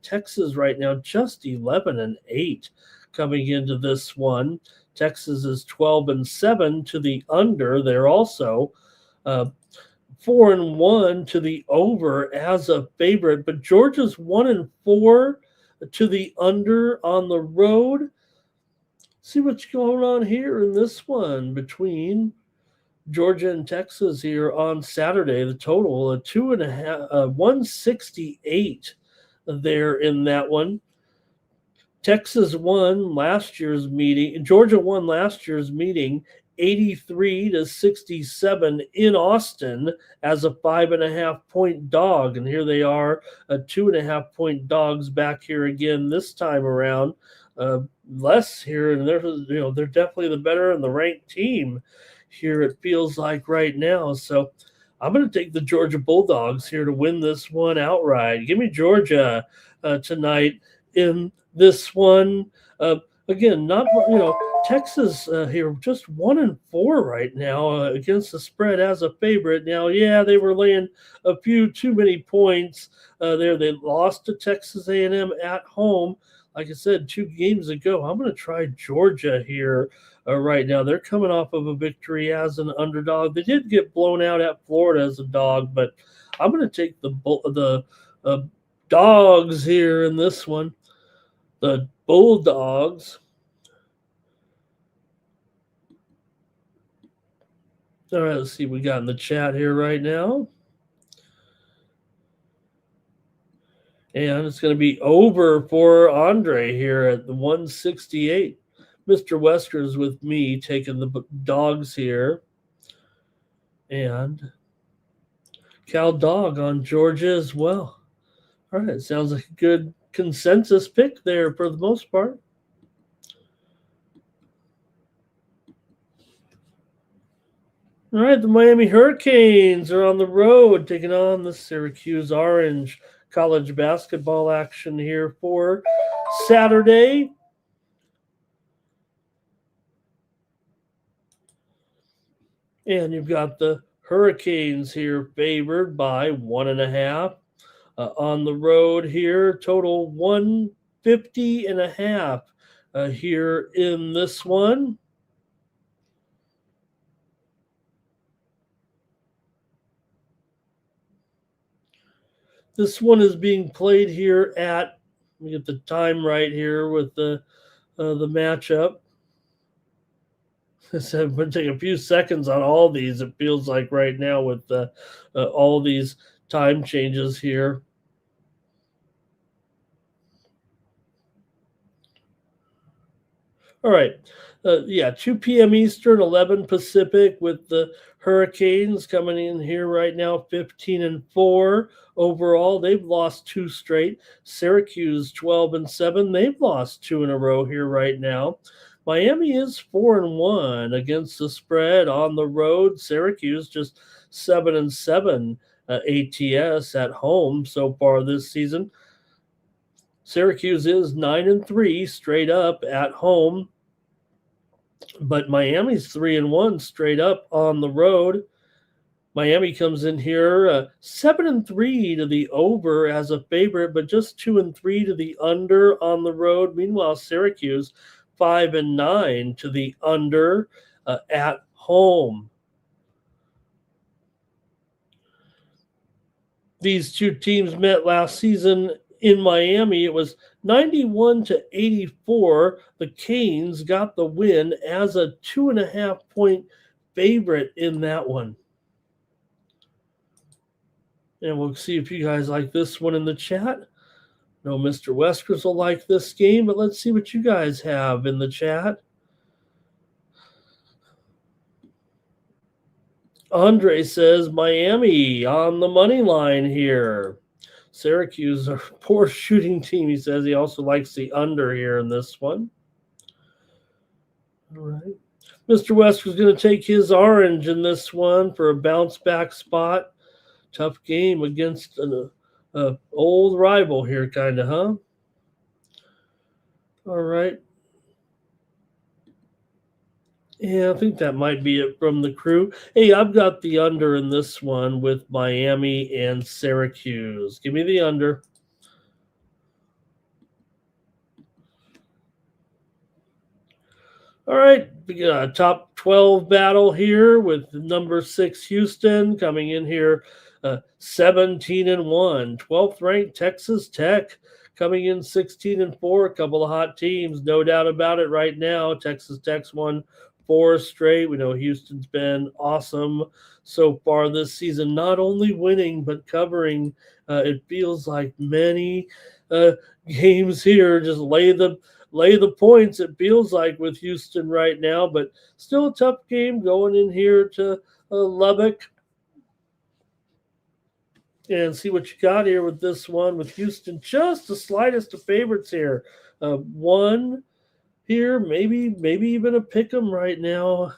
Texas right now just 11-8 coming into this one. Texas is 12-7 to the under. They're also 4-1 to the over as a favorite, but Georgia's 1-4 to the under on the road. See what's going on here in this one between Georgia and Texas here on Saturday. The total a 2.5, 168 there in that one. Texas won last year's meeting. Georgia won last year's meeting 83-67 in Austin as a 5.5 point dog. And here they are, 2.5 point dogs back here again this time around. Less here, and they're definitely the better and the ranked team here, it feels like right now. So I'm going to take the Georgia Bulldogs here to win this one outright. Give me Georgia tonight in this one. Again, not Texas here just 1-4 right now against the spread as a favorite. Now, yeah, they were laying a few too many points there. They lost to Texas A&M at home. Like I said, 2 games ago. I'm going to try Georgia here right now. They're coming off of a victory as an underdog. They did get blown out at Florida as a dog, but I'm going to take the dogs here in this one. The Bulldogs. All right, let's see what we got in the chat here right now. And it's going to be over for Andre here at the 168. Mr. Wesker's with me taking the dogs here. And Cal Dog on Georgia as well. All right, sounds like a good consensus pick there for the most part. All right, the Miami Hurricanes are on the road taking on the Syracuse Orange. College basketball action here for Saturday. And you've got the Hurricanes here favored by 1.5. On the road here, total 150.5 here in this one. This one is being played here at, let me get the time right here with the matchup. So it would take a few seconds on all these. It feels like right now with all these time changes here. All right. Yeah, 2 p.m. Eastern, 11 Pacific, with the Hurricanes coming in here right now, 15-4 overall. They've lost two straight. Syracuse, 12-7. They've lost two in a row here right now. Miami is 4-1 against the spread on the road. Syracuse just 7-7 ATS at home so far this season. Syracuse is 9-3 straight up at home, but Miami's 3-1 straight up on the road. Miami comes in here 7-3 to the over as a favorite, but just 2-3 to the under on the road. Meanwhile, Syracuse 5-9 to the under at home. These two teams met last season in Miami. It was 91-84. The Canes got the win as a 2.5-point favorite in that one. And we'll see if you guys like this one in the chat. No, Mr. Weskers will like this game, but let's see what you guys have in the chat. Andre says Miami on the money line here. Syracuse, a poor shooting team, he says. He also likes the under here in this one. All right. Mr. West was going to take his orange in this one for a bounce back spot. Tough game against an old rival here, kind of, huh? All right. Yeah, I think that might be it from the crew. Hey, I've got the under in this one with Miami and Syracuse. Give me the under. All right, we got a top 12 battle here with number 6 Houston coming in here 17-1. 12th ranked Texas Tech coming in 16-4. A couple of hot teams, no doubt about it right now. Texas Tech's won 4 straight. We know Houston's been awesome so far this season, not only winning but covering. It feels like many games here just lay the points, it feels like, with Houston right now, but still a tough game going in here to Lubbock. And see what you got here with this one with Houston. Just the slightest of favorites here. One here, maybe even a pick 'em right now.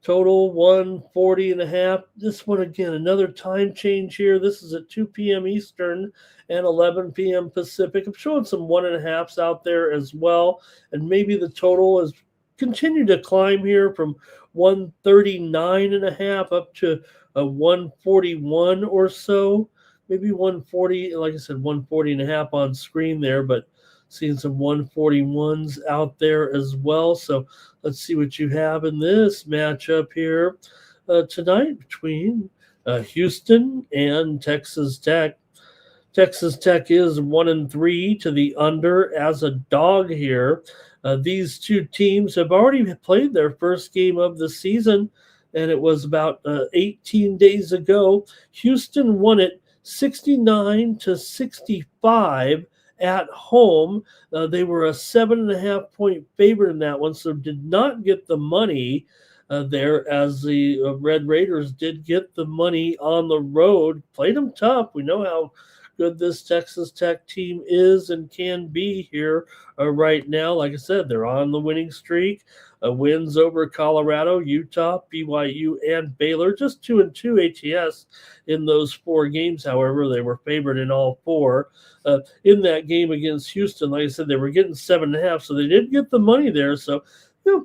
Total 140.5. This one again, another time change here. This is at 2 p.m. Eastern and 11 p.m. Pacific. I'm showing some 1.5s out there as well. And maybe the total has continued to climb here from 139.5 up to a 141 or so. Maybe 140, like I said, 140.5 on screen there, but seeing some 141s out there as well. So let's see what you have in this matchup here tonight between Houston and Texas Tech. Texas Tech is 1-3 to the under as a dog here. These two teams have already played their first game of the season, and it was about 18 days ago. Houston won it 69-65 at home. They were a 7.5-point favorite in that one, so did not get the money there, as the Red Raiders did get the money on the road. Played them tough. We know how good this Texas Tech team is and can be here right now. Like I said, they're on the winning streak. Wins over Colorado, Utah, BYU, and Baylor. Just 2-2 ATS in those 4 games. However, they were favored in all 4. In that game against Houston, like I said, they were getting 7.5, so they did get the money there. So,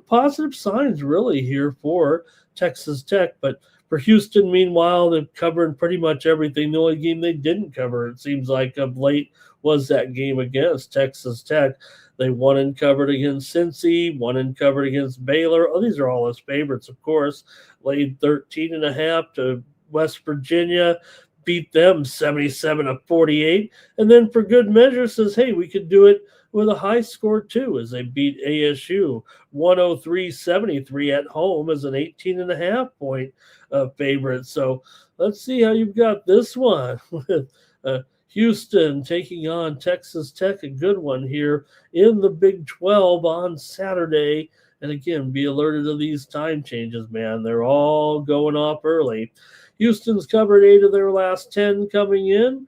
positive signs really here for Texas Tech. But for Houston, meanwhile, they've covered pretty much everything. The only game they didn't cover, it seems like, of late was that game against Texas Tech. They won and covered against Cincy, won and covered against Baylor. Oh, these are all his favorites, of course. Laid 13.5 to West Virginia, beat them 77-48. And then for good measure says, hey, we could do it with a high score too, as they beat ASU 103-73 at home as an 18.5 point favorite. So let's see how you've got this one with Houston taking on Texas Tech, a good one here in the Big 12 on Saturday. And again, be alerted to these time changes, man. They're all going off early. Houston's covered 8 of their last 10 coming in.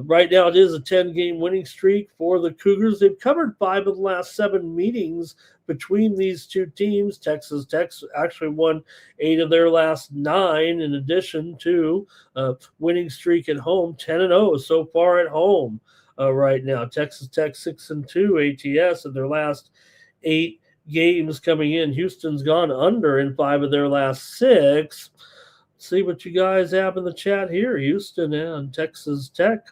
Right now, it is a 10-game winning streak for the Cougars. They've covered 5 of the last 7 meetings between these two teams. Texas Tech actually won 8 of their last 9, in addition to winning streak at home, 10-0 so far at home right now. Texas Tech 6-2 ATS in their last 8 games coming in. Houston's gone under in 5 of their last 6. See what you guys have in the chat here. Houston and Texas Tech.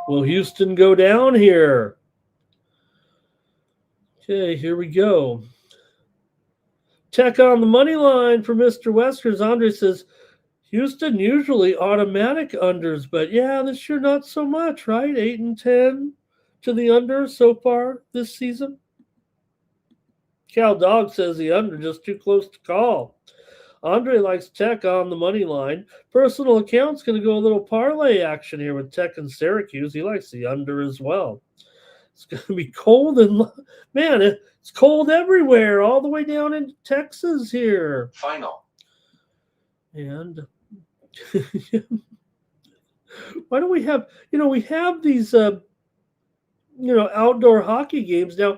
Will Houston go down here? Okay, here we go. Tech on the money line for Mr. Weskers. Andre says, Houston usually automatic unders, but yeah, this year not so much, right? 8-10 to the under so far this season. Cal Dog says the under just too close to call. Andre likes Tech on the money line. Personal account's going to go a little parlay action here with Tech and Syracuse. He likes the under as well. It's going to be cold and man, it's cold everywhere, all the way down in Texas here. Final. And why don't we have, we have these, outdoor hockey games. Now,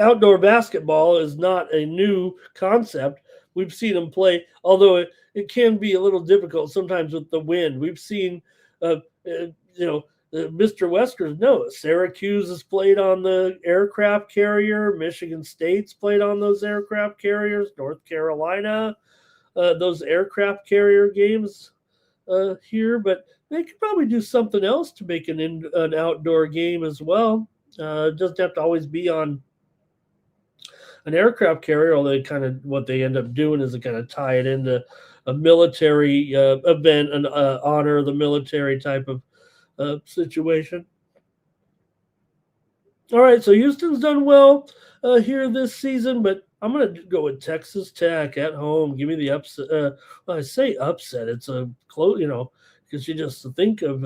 outdoor basketball is not a new concept. We've seen them play, although it can be a little difficult sometimes with the wind. We've seen, Mr. Weskers, no, Syracuse has played on the aircraft carrier. Michigan State's played on those aircraft carriers. North Carolina, those aircraft carrier games here. But they could probably do something else to make an outdoor game as well. It doesn't have to always be on an aircraft carrier, although what they end up doing is to kind of tie it into a military event and honor the military type of situation. All right, so Houston's done well here this season, but I'm going to go with Texas Tech at home. Give me the upset. I say upset. It's a close, because you just think of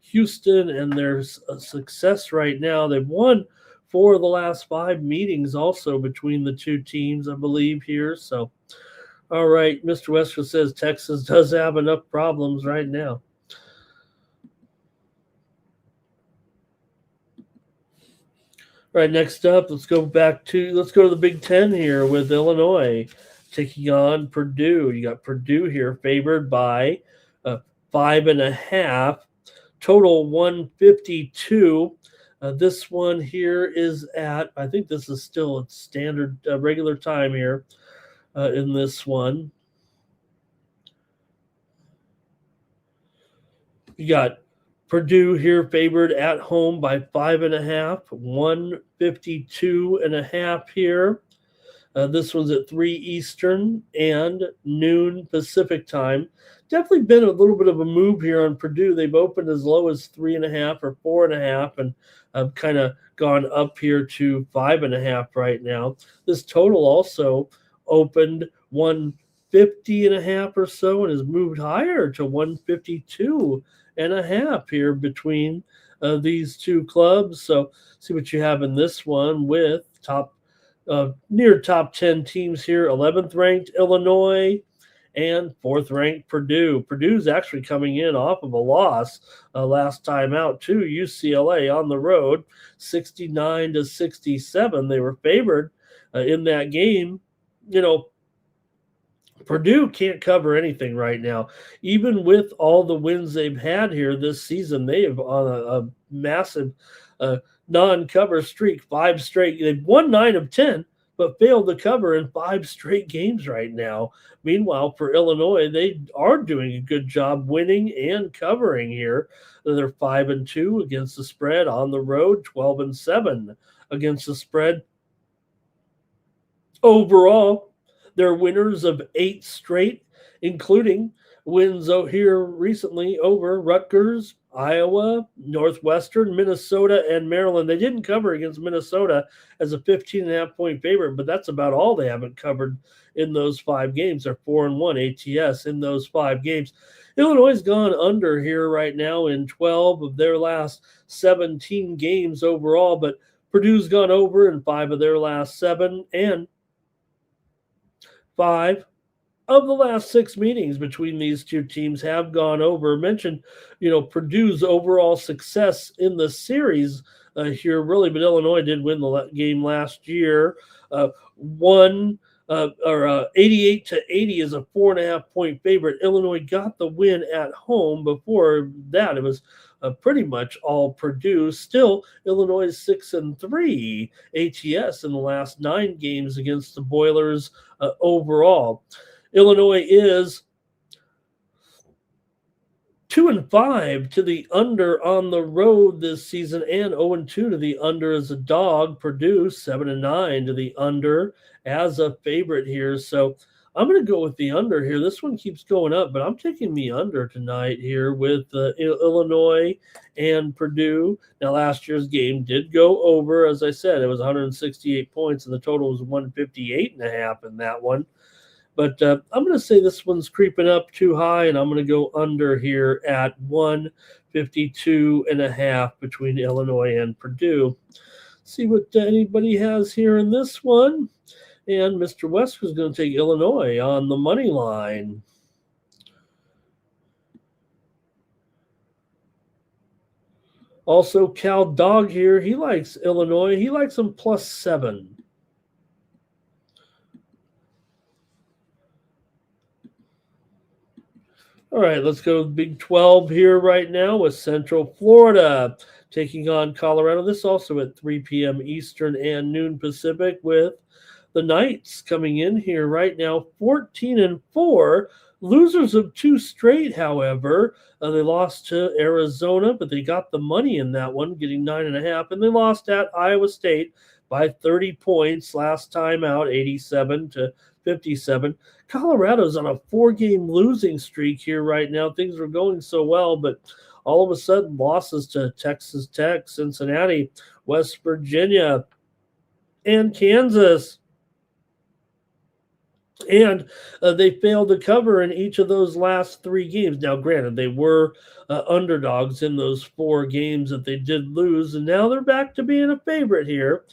Houston and their success right now. They've won 4 of the last 5 meetings also between the two teams, I believe, here. So, all right, Mr. Westwood says Texas does have enough problems right now. All right, next up, let's go to the Big Ten here with Illinois taking on Purdue. You got Purdue here favored by 5.5, total 152. This one here is at, I think this is still at standard regular time here in this one. You got Purdue here favored at home by 5.5, 152.5 here. This one's at 3 Eastern and noon Pacific time. Definitely been a little bit of a move here on Purdue. They've opened as low as 3.5 or 4.5 and have kind of gone up here to 5.5 right now. This total also opened 150.5 or so and has moved higher to 152.5 here between these two clubs. So see what you have in this one with near top 10 teams here. 11th ranked Illinois and 4th ranked Purdue. Purdue's actually coming in off of a loss last time out to UCLA on the road, 69-67. They were favored in that game. Purdue can't cover anything right now. Even with all the wins they've had here this season, they have on a massive non-cover streak, 5 straight. They've won 9 of 10, but failed to cover in 5 straight games right now. Meanwhile, for Illinois, they are doing a good job winning and covering here. They're 5-2 against the spread on the road, 12-7 against the spread. Overall, They're winners of 8 straight, including wins here recently over Rutgers, Iowa, Northwestern, Minnesota, and Maryland. They didn't cover against Minnesota as a 15.5 point favorite, but that's about all they haven't covered in those 5 games. They're 4-1 ATS in those 5 games. Illinois has gone under here right now in 12 of their last 17 games overall, but Purdue's gone over in 5 of their last 7, and 5 of the last 6 meetings between these two teams have gone over. Mentioned, Purdue's overall success in the series here, really, but Illinois did win the game last year. 88-80 is a 4.5 point favorite. Illinois got the win at home. Before that, it was pretty much all Purdue. Still, Illinois is 6-3 ATS in the last 9 games against the Boilers overall. Illinois is 2-5 to the under on the road this season, and 0-2 to the under as a dog. Purdue 7-9 to the under as a favorite here. So I'm going to go with the under here. This one keeps going up, but I'm taking the under tonight here with Illinois and Purdue. Now, last year's game did go over. As I said, it was 168 points, and the total was 158.5 in that one. But I'm going to say this one's creeping up too high, and I'm going to go under here at 152.5 between Illinois and Purdue. See what anybody has here in this one. And Mr. West was going to take Illinois on the money line. Also, Cal Dog here, he likes Illinois. He likes them +7. All right, let's go to Big 12 here right now with Central Florida taking on Colorado. This also at 3 p.m. Eastern and noon Pacific, with the Knights coming in here right now 14-4. Losers of 2 straight, however. They lost to Arizona, but they got the money in that one, getting 9.5. And they lost at Iowa State by 30 points last time out, 87-57. Colorado's on a 4-game losing streak here right now. Things were going so well, but all of a sudden losses to Texas Tech, Cincinnati, West Virginia, and Kansas. And they failed to cover in each of those last 3 games. Now, granted, they were underdogs in those 4 games that they did lose, and now they're back to being a favorite here.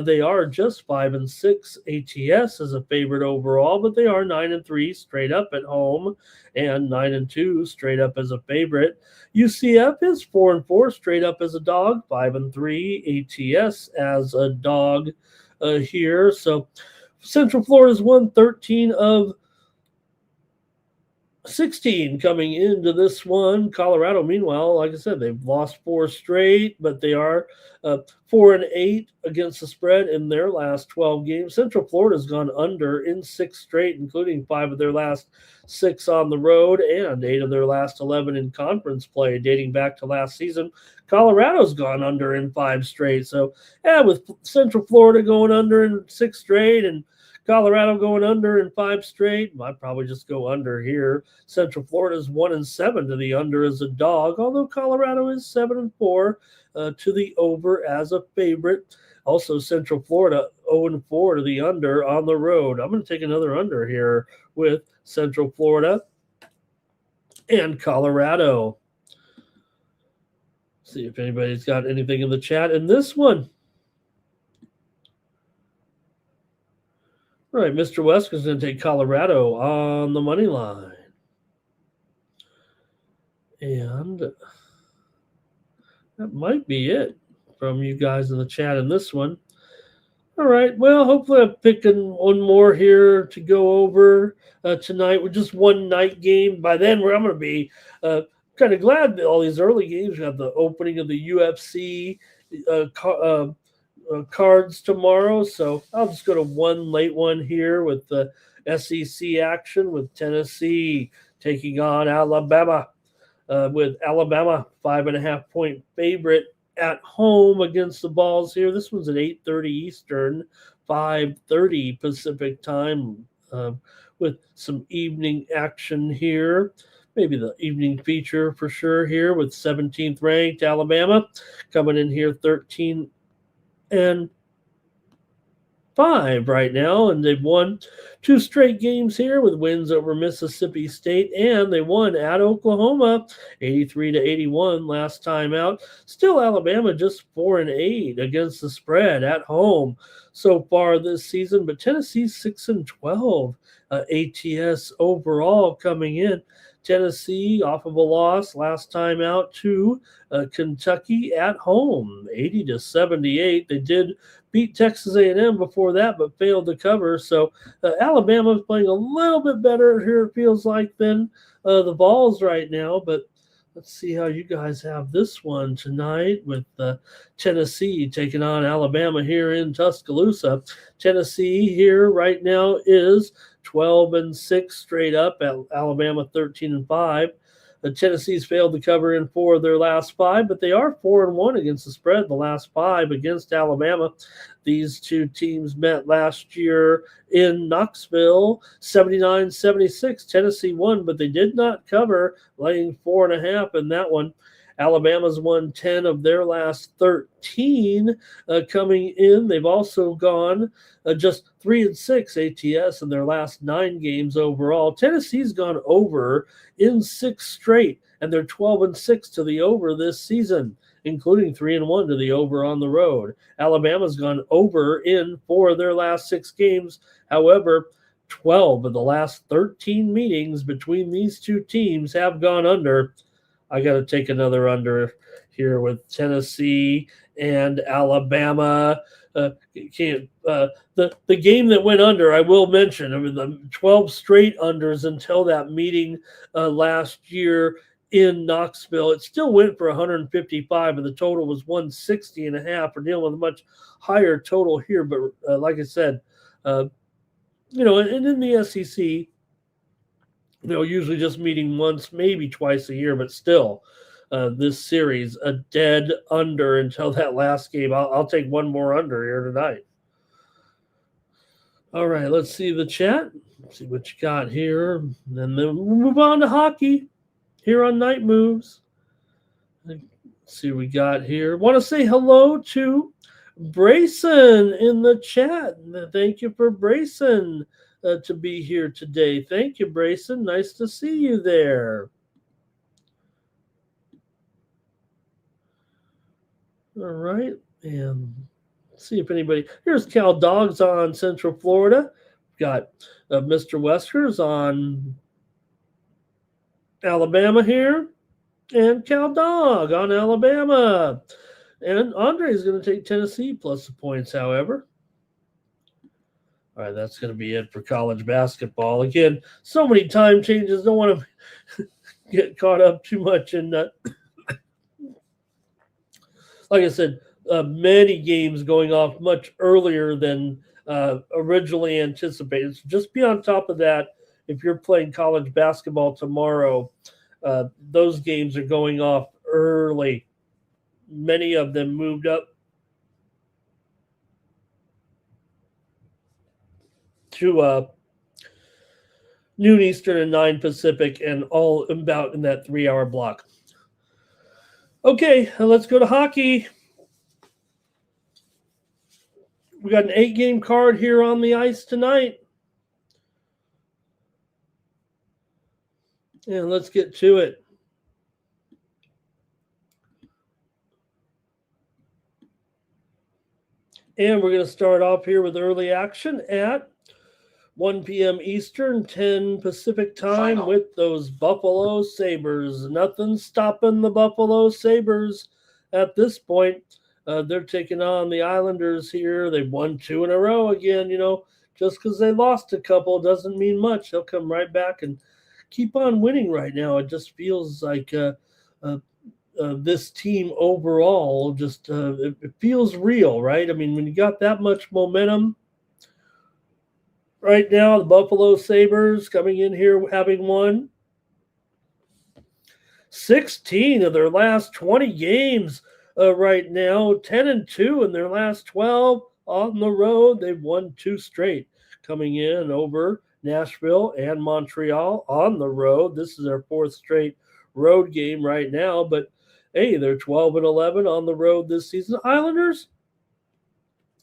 They are just 5-6 ATS as a favorite overall, but they are 9-3 straight up at home and 9-2 straight up as a favorite. UCF is 4-4 straight up as a dog, 5-3 ATS as a dog here. So Central Florida's won 13 of 16 coming into this one. Colorado, meanwhile, like I said, they've lost 4 straight, but they are 4-8 against the spread in their last 12 games. Central Florida's gone under in 6 straight, including 5 of their last 6 on the road and 8 of their last 11 in conference play, dating back to last season. Colorado's gone under in 5 straight. So, with Central Florida going under in 6 straight and Colorado going under in 5 straight, I'd probably just go under here. Central Florida's 1-7 to the under as a dog, although Colorado is 7-4 to the over as a favorite. Also, Central Florida 0-4 to the under on the road. I'm going to take another under here with Central Florida and Colorado. See if anybody's got anything in the chat in this one. All right, Mr. West is going to take Colorado on the money line. And that might be it from you guys in the chat in this one. All right, well, hopefully I'm picking one more here to go over tonight with just one night game. By then, I'm going to be kind of glad that all these early games. We have the opening of the UFC cards tomorrow, so I'll just go to one late one here with the SEC action with Tennessee taking on Alabama, with Alabama 5.5 point favorite at home against the Balls here. This one's at 8:30 Eastern, 5:30 Pacific time. with some evening action here. Maybe the evening feature for sure here with 17th ranked Alabama coming in here 13 and 5 right now, and they've won 2 straight games here with wins over Mississippi State, and they won at Oklahoma 83-81 last time out. Still Alabama just 4-8 against the spread at home so far this season, but Tennessee's 6-12 ATS overall coming in. Tennessee off of a loss last time out to Kentucky at home 80-78. They did beat Texas A&M before that, but failed to cover. So Alabama's playing a little bit better here, it feels like, than the Vols right now. But let's see how you guys have this one tonight with Tennessee taking on Alabama here in Tuscaloosa. Tennessee here right now is 12-6 straight up. At Alabama 13-5. Tennessee's failed to cover in 4 of their last 5, but they are 4-1 against the spread the last 5 against Alabama. These two teams met last year in Knoxville, 79-76. Tennessee won, but they did not cover, laying 4.5 in that one. Alabama's won 10 of their last 13 coming in. They've also gone just 3-6 ATS in their last 9 games overall. Tennessee's gone over in 6 straight, and they're 12-6 to the over this season, including 3-1 to the over on the road. Alabama's gone over in 4 of their last 6 games. However, 12 of the last 13 meetings between these two teams have gone under. I got to take another under here with Tennessee and Alabama. The game that went under, I will mention, I mean, the 12 straight unders until that meeting last year in Knoxville. It still went for 155, and the total was 160.5. We're dealing with a much higher total here, but like I said, and in the SEC, they'll usually just meeting once, maybe twice a year, but still, this series, a dead under until that last game. I'll take one more under here tonight. All right, let's see the chat. See what you got here. And then we'll move on to hockey here on Night Moves. Let's see what we got here. Want to say hello to Brayson in the chat. Thank you for Brayson to be here today. Thank you, Brayson. Nice to see you there. All right, and see if anybody. Here's Cal Dogs on Central Florida. Got Mr. Weskers on Alabama here, and Cal Dog on Alabama. And Andre is going to take Tennessee plus the points, however. All right, that's going to be it for college basketball. Again, so many time changes. Don't want to get caught up too much in that. Like I said, many games going off much earlier than originally anticipated. So just be on top of that. If you're playing college basketball tomorrow, those games are going off early. Many of them moved up to noon Eastern and 9 Pacific, and all about in that 3-hour block. Okay, let's go to hockey. We got an 8-game card here on the ice tonight. And let's get to it. And we're going to start off here with early action at 1 p.m. Eastern, 10 Pacific time with those Buffalo Sabres. Nothing stopping the Buffalo Sabres at this point. They're taking on the Islanders here. They've won 2 in a row again. Just because they lost a couple doesn't mean much. They'll come right back and keep on winning right now. It just feels like this team overall just it feels real, right? I mean, when you got that much momentum, right now, the Buffalo Sabres coming in here having won 16 of their last 20 games right now, 10-2 in their last 12 on the road. They've won 2 straight coming in over Nashville and Montreal on the road. This is their fourth straight road game right now, but hey, they're 12-11 on the road this season. Islanders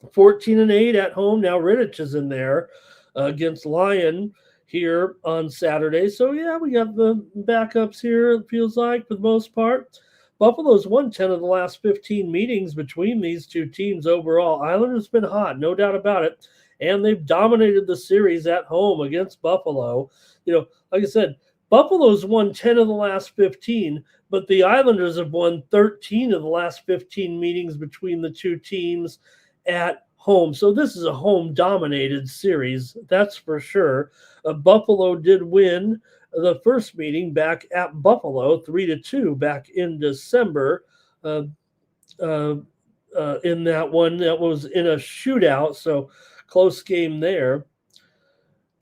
14-8 at home. Now Rittich is in there against Lyon here on Saturday. So yeah, we got the backups here, it feels like, for the most part. Buffalo's won 10 of the last 15 meetings between these two teams overall. Islanders been hot, no doubt about it. And they've dominated the series at home against Buffalo. Like I said, Buffalo's won 10 of the last 15, but the Islanders have won 13 of the last 15 meetings between the two teams at home. So this is a home-dominated series, that's for sure. Buffalo did win the first meeting back at Buffalo, 3-2 back in December. In that one, that was in a shootout, so close game there.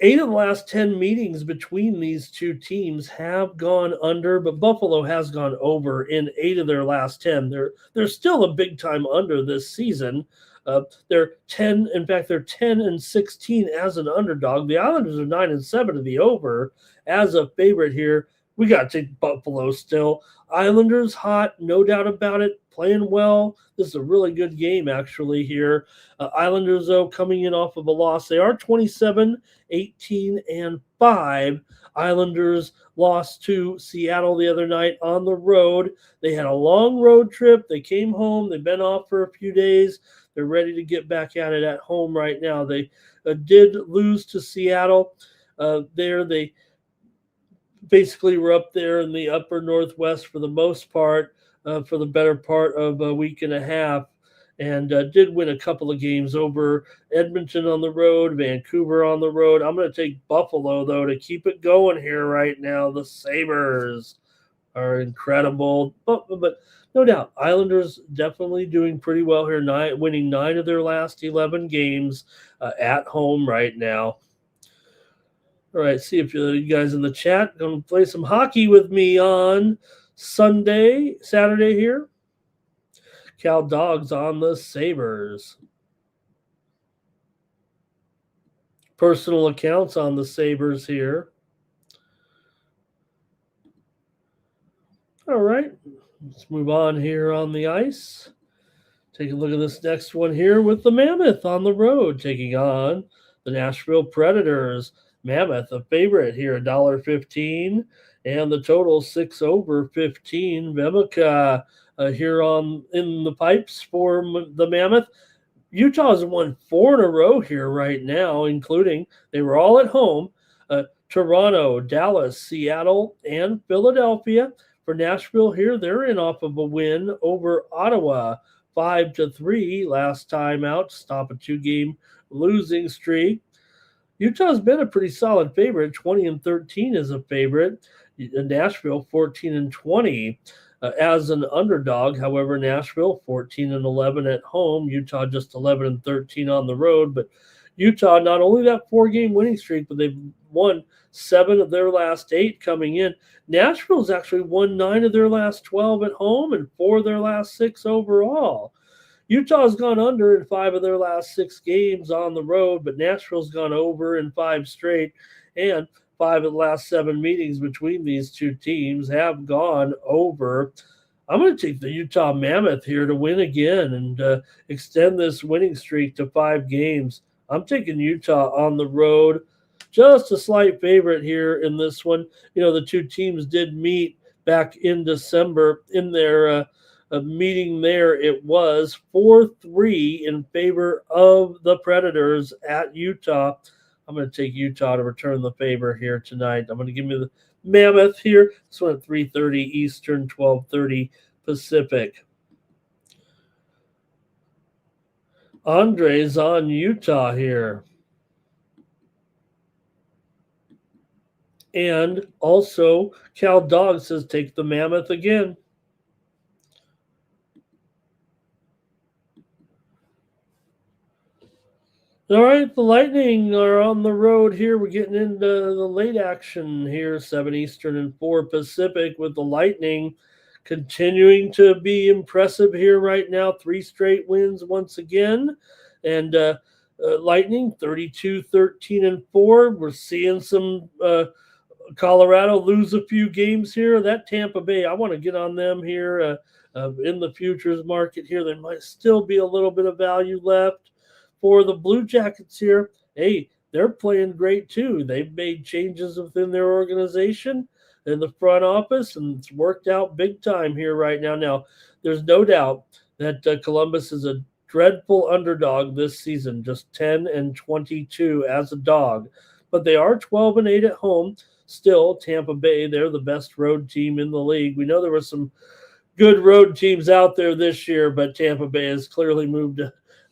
8 of the last 10 meetings between these two teams have gone under, but Buffalo has gone over in 8 of their last 10. They're still a big time under this season. They're 10. In fact, they're 10-16 as an underdog. The Islanders are 9-7 to the over as a favorite here. We got to take Buffalo still. Islanders hot, no doubt about it, playing well. This is a really good game, actually, here. Islanders, though, coming in off of a loss. They are 27-18-5. Islanders lost to Seattle the other night on the road. They had a long road trip. They came home. They've been off for a few days. They're ready to get back at it at home right now. They did lose to Seattle. They basically were up there in the upper Northwest for the most part, for the better part of a week and a half, and did win a couple of games over Edmonton on the road, Vancouver on the road. I'm going to take Buffalo, though, to keep it going here right now. The Sabres are incredible, but no doubt, Islanders definitely doing pretty well here, winning 9 of their last 11 games at home right now. All right, see if you guys in the chat going to play some hockey with me on Saturday here. Cal Dogs on the Sabres. Personal accounts on the Sabres here. All right, let's move on here on the ice. Take a look at this next one here with the Mammoth on the road, taking on the Nashville Predators. Mammoth, a favorite here, $1.15, and the total 6 over 15. Vemica here in the pipes for the Mammoth. Utah's won 4 in a row here right now, including they were all at home. Toronto, Dallas, Seattle, and Philadelphia. For Nashville here, they're in off of a win over Ottawa, 5-3 last time out to stop a 2-game losing streak. Utah's been a pretty solid favorite, 20-13 as a favorite. Nashville 14-20 as an underdog. However, Nashville 14-11 at home. Utah just 11-13 on the road. But Utah, not only that 4-game winning streak, but they've won 7 of their last 8 coming in. Nashville's actually won 9 of their last 12 at home and 4 of their last 6 overall. Utah's gone under in 5 of their last 6 games on the road, but Nashville's gone over in 5 straight, and 5 of the last 7 meetings between these two teams have gone over. I'm going to take the Utah Mammoth here to win again and extend this winning streak to 5 games. I'm taking Utah on the road. Just a slight favorite here in this one. The two teams did meet back in December in their meeting there. It was 4-3 in favor of the Predators at Utah. I'm going to take Utah to return the favor here tonight. I'm going to give me the Mammoth here. This one at 3:30 Eastern, 12:30 Pacific. Andre's on Utah here. And also, Cal Dog says take the Mammoth again. All right, the Lightning are on the road here. We're getting into the late action here, 7 Eastern and 4 Pacific, with the Lightning continuing to be impressive here right now. 3 straight wins once again. And Lightning 32, 13, and 4. We're seeing some Colorado lose a few games here. That Tampa Bay, I want to get on them here in the futures market here. There might still be a little bit of value left for the Blue Jackets here. Hey, they're playing great too. They've made changes within their organization in the front office, and it's worked out big time here right now. Now, there's no doubt that Columbus is a dreadful underdog this season, just 10-22 as a dog, but they are 12-8 at home. Still, Tampa Bay, they're the best road team in the league. We know there were some good road teams out there this year, but Tampa Bay has clearly moved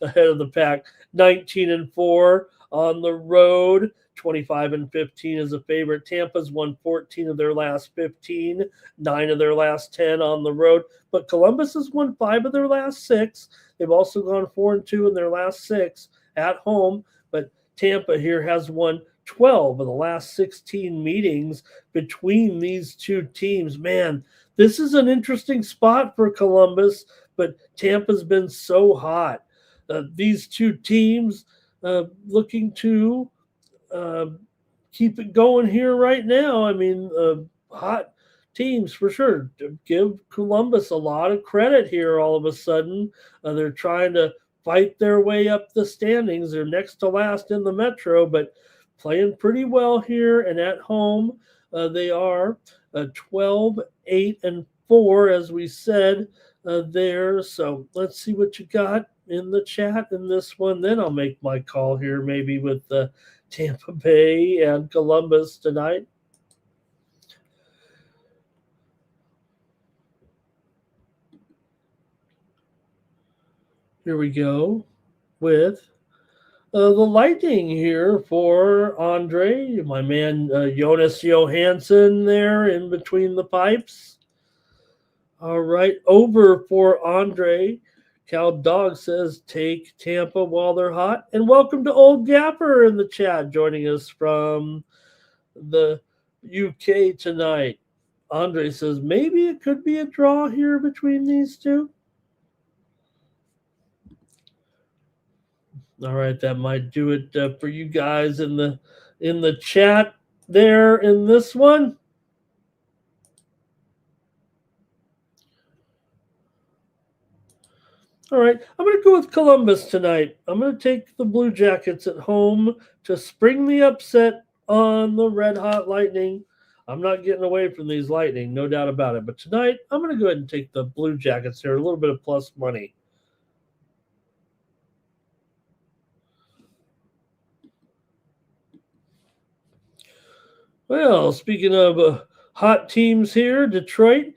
ahead of the pack. 19-4 on the road, 25-15 is a favorite. Tampa's won 14 of their last 15, 9 of their last 10 on the road, but Columbus has won 5 of their last 6. They've also gone 4-2 in their last 6 at home, but Tampa here has won 12 of the last 16 meetings between these two teams. Man, this is an interesting spot for Columbus, but Tampa's been so hot. These two teams looking to keep it going here right now. I mean, hot teams for sure. Give Columbus a lot of credit here all of a sudden. They're trying to fight their way up the standings. They're next to last in the Metro, but playing pretty well here. And at home, they are 12-8-4, as we said there. So let's see what you got in the chat in this one. Then I'll make my call here, maybe with Tampa Bay and Columbus tonight. Here we go with the Lightning here for Andre, my man Jonas Johansson there in between the pipes. All right, over for Andre. Cal Dog says, take Tampa while they're hot. And welcome to Old Gapper in the chat, joining us from the UK tonight. Andre says, maybe it could be a draw here between these two. All right, that might do it for you guys in the chat there in this one. All right, I'm going to go with Columbus tonight. I'm going to take the Blue Jackets at home to spring the upset on the Red Hot Lightning. I'm not getting away from these Lightning, no doubt about it. But tonight, I'm going to go ahead and take the Blue Jackets here, a little bit of plus money. Well, speaking of hot teams here, Detroit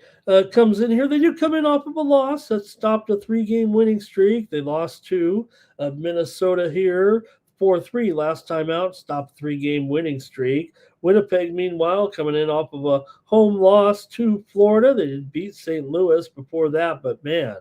comes in here. They do come in off of a loss that stopped a 3-game winning streak. They lost to Minnesota here, 4-3 last time out, stopped a 3-game winning streak. Winnipeg, meanwhile, coming in off of a home loss to Florida. They did beat St. Louis before that, but man,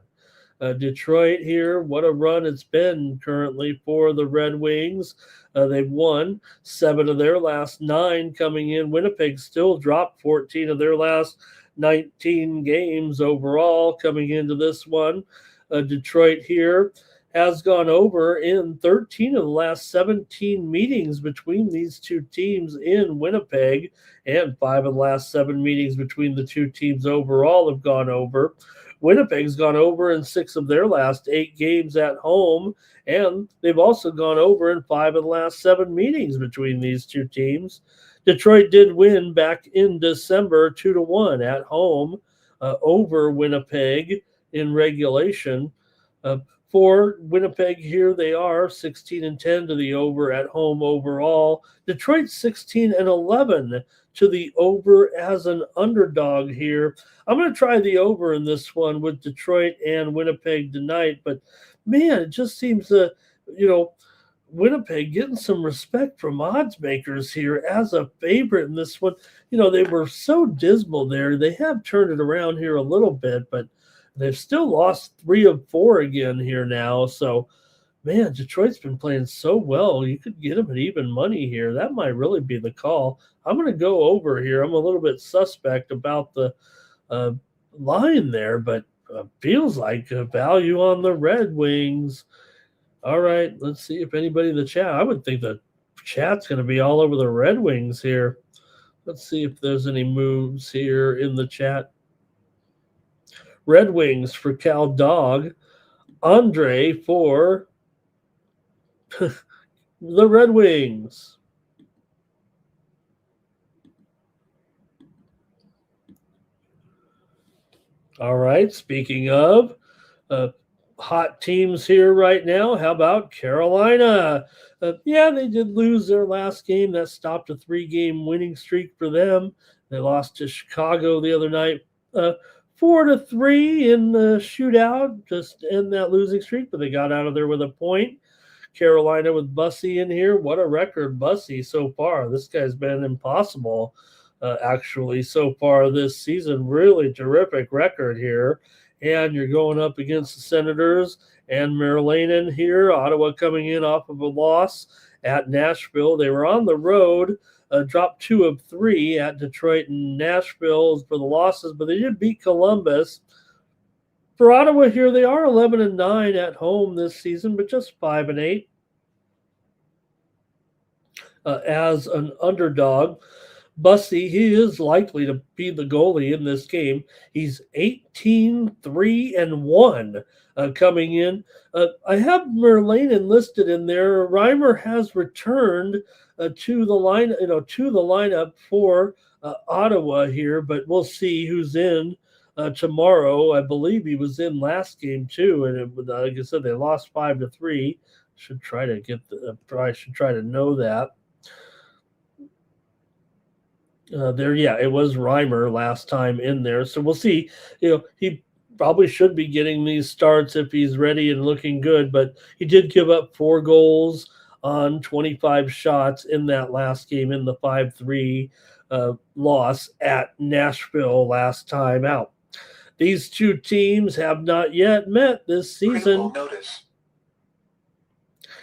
Detroit here, what a run it's been currently for the Red Wings. They've won 7 of their last 9 coming in. Winnipeg still dropped 14 of their last 19 games overall coming into this one. Detroit here has gone over in 13 of the last 17 meetings between these two teams in Winnipeg, and 5 of the last 7 meetings between the two teams overall have gone over. Winnipeg's gone over in 6 of their last 8 games at home, and they've also gone over in 5 of the last 7 meetings between these two teams. Detroit did win back in December 2-1 at home over Winnipeg in regulation. For Winnipeg here, they are 16-10 to the over at home overall. Detroit 16-11 to the over as an underdog here. I'm going to try the over in this one with Detroit and Winnipeg tonight, but man, it just seems Winnipeg getting some respect from odds makers here as a favorite in this one. They were so dismal there. They have turned it around here a little bit, but they've still lost 3 of 4 again here now. So, man, Detroit's been playing so well. You could get them at even money here. That might really be the call. I'm going to go over here. I'm a little bit suspect about the line there, but feels like a value on the Red Wings. All right, let's see if anybody in the chat. I would think the chat's going to be all over the Red Wings here. Let's see if there's any moves here in the chat. Red Wings for Cal Dog. Andre for the Red Wings. All right, speaking of hot teams here right now, how about Carolina? Yeah, they did lose their last game. That stopped a 3-game winning streak for them. They lost to Chicago the other night, 4-3 in the shootout, just to end that losing streak, but they got out of there with a point. Carolina with Bussy in here. What a record, Bussy, so far. This guy's been impossible, actually, so far this season. Really terrific record here. And you're going up against the Senators and Merlanen here. Ottawa coming in off of a loss at Nashville. They were on the road, dropped 2 of 3 at Detroit and Nashville for the losses, but they did beat Columbus. For Ottawa here, they are 11-9 at home this season, but just 5-8 as an underdog. Bussy, he is likely to be the goalie in this game. He's 18-3-1 coming in. I have Merlanen listed in there. Reimer has returned to the lineup for Ottawa here, but we'll see who's in tomorrow. I believe he was in last game too, and like I said, they lost 5-3. Should try to know that. It was Reimer last time in there. So we'll see. He probably should be getting these starts if he's ready and looking good, but he did give up 4 goals on 25 shots in that last game in the 5-3 loss at Nashville last time out. These two teams have not yet met this season.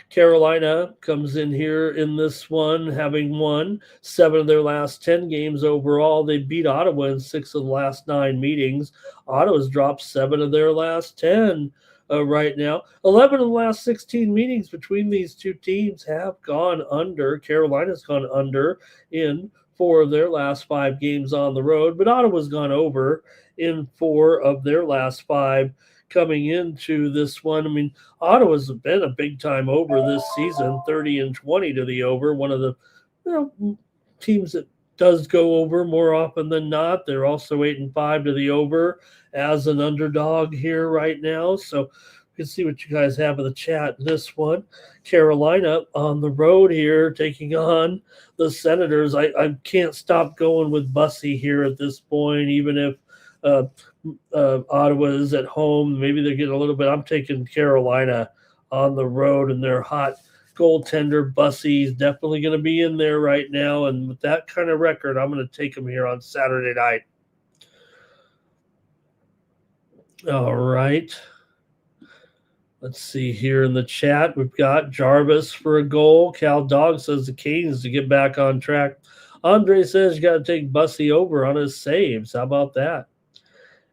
Carolina comes in here in this one, having won 7 of their last 10 games overall. They beat Ottawa in 6 of the last 9 meetings. Ottawa's dropped 7 of their last 10 right now. 11 of the last 16 meetings between these two teams have gone under. Carolina's gone under in 4 of their last 5 games on the road, but Ottawa's gone over in 4 of their last 5 coming into this one. I mean, Ottawa's been a big time over this season, 30-20 to the over. One of the teams that does go over more often than not. They're also 8-5 to the over as an underdog here right now. So you can see what you guys have in the chat in this one. Carolina on the road here taking on the Senators. I can't stop going with Bussy here at this point, even if Ottawa is at home. Maybe they're getting a little bit. I'm taking Carolina on the road, and their hot goaltender Bussy is definitely going to be in there right now. And with that kind of record, I'm going to take him here on Saturday night. All right. Let's see here in the chat. We've got Jarvis for a goal. Cal Dog says the Canes to get back on track. Andre says you got to take Bussy over on his saves. How about that?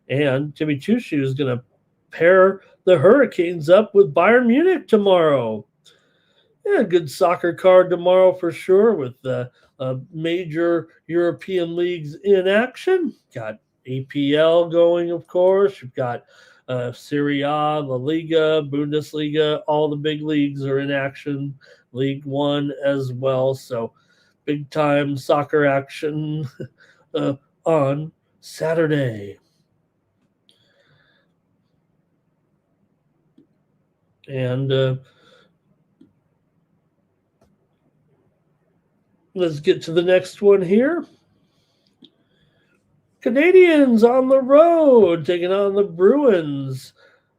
And Jimmy Chushu is going to pair the Hurricanes up with Bayern Munich tomorrow. Yeah, good soccer card tomorrow for sure with the major European leagues in action. Got APL going, of course. You've got Serie A, La Liga, Bundesliga. All the big leagues are in action. League One as well. So big time soccer action on Saturday. And let's get to the next one here. Canadians on the road taking on the Bruins.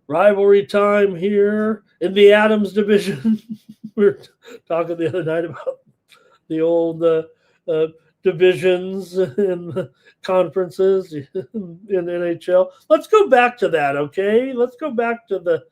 Rivalry time here in the Adams division. We were talking the other night about the old divisions and the conferences in NHL. Let's go back to that, okay? Let's go back to the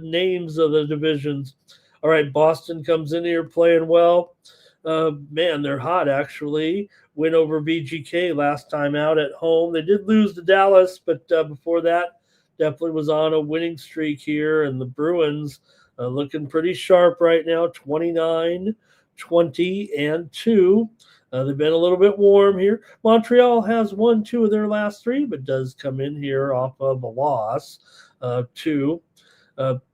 names of the divisions. All right, Boston comes in here playing well. Man, they're hot, actually. Win over VGK last time out at home. They did lose to Dallas, but before that, definitely was on a winning streak here, and the Bruins looking pretty sharp right now, 29, 20, and 2. They've been a little bit warm here. Montreal has won 2 of their last 3, but does come in here off of a loss to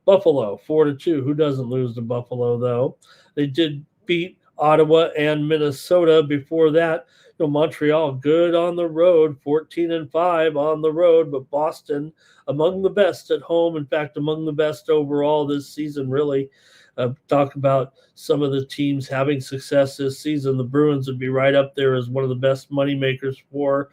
Buffalo, 4-2. Who doesn't lose to Buffalo, though? They did beat Ottawa and Minnesota before that. Montreal good on the road, 14-5 on the road, but Boston among the best at home. In fact, among the best overall this season, really. Talk about some of the teams having success this season. The Bruins would be right up there as one of the best moneymakers for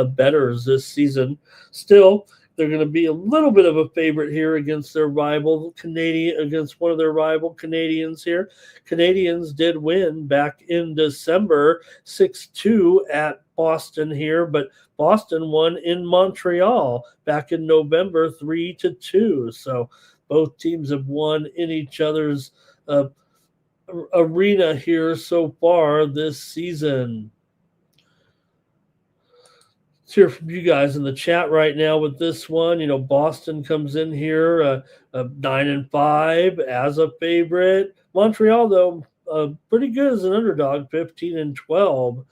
bettors this season. Still, they're going to be a little bit of a favorite here against their rival Canadian, against one of their rival Canadians here. Canadians did win back in December 6-2 at Boston here, but Boston won in Montreal back in November 3-2. So both teams have won in each other's arena here so far this season. Let's hear from you guys in the chat right now with this one. Boston comes in here 9-5 as a favorite. Montreal, though, pretty good as an underdog, 15-12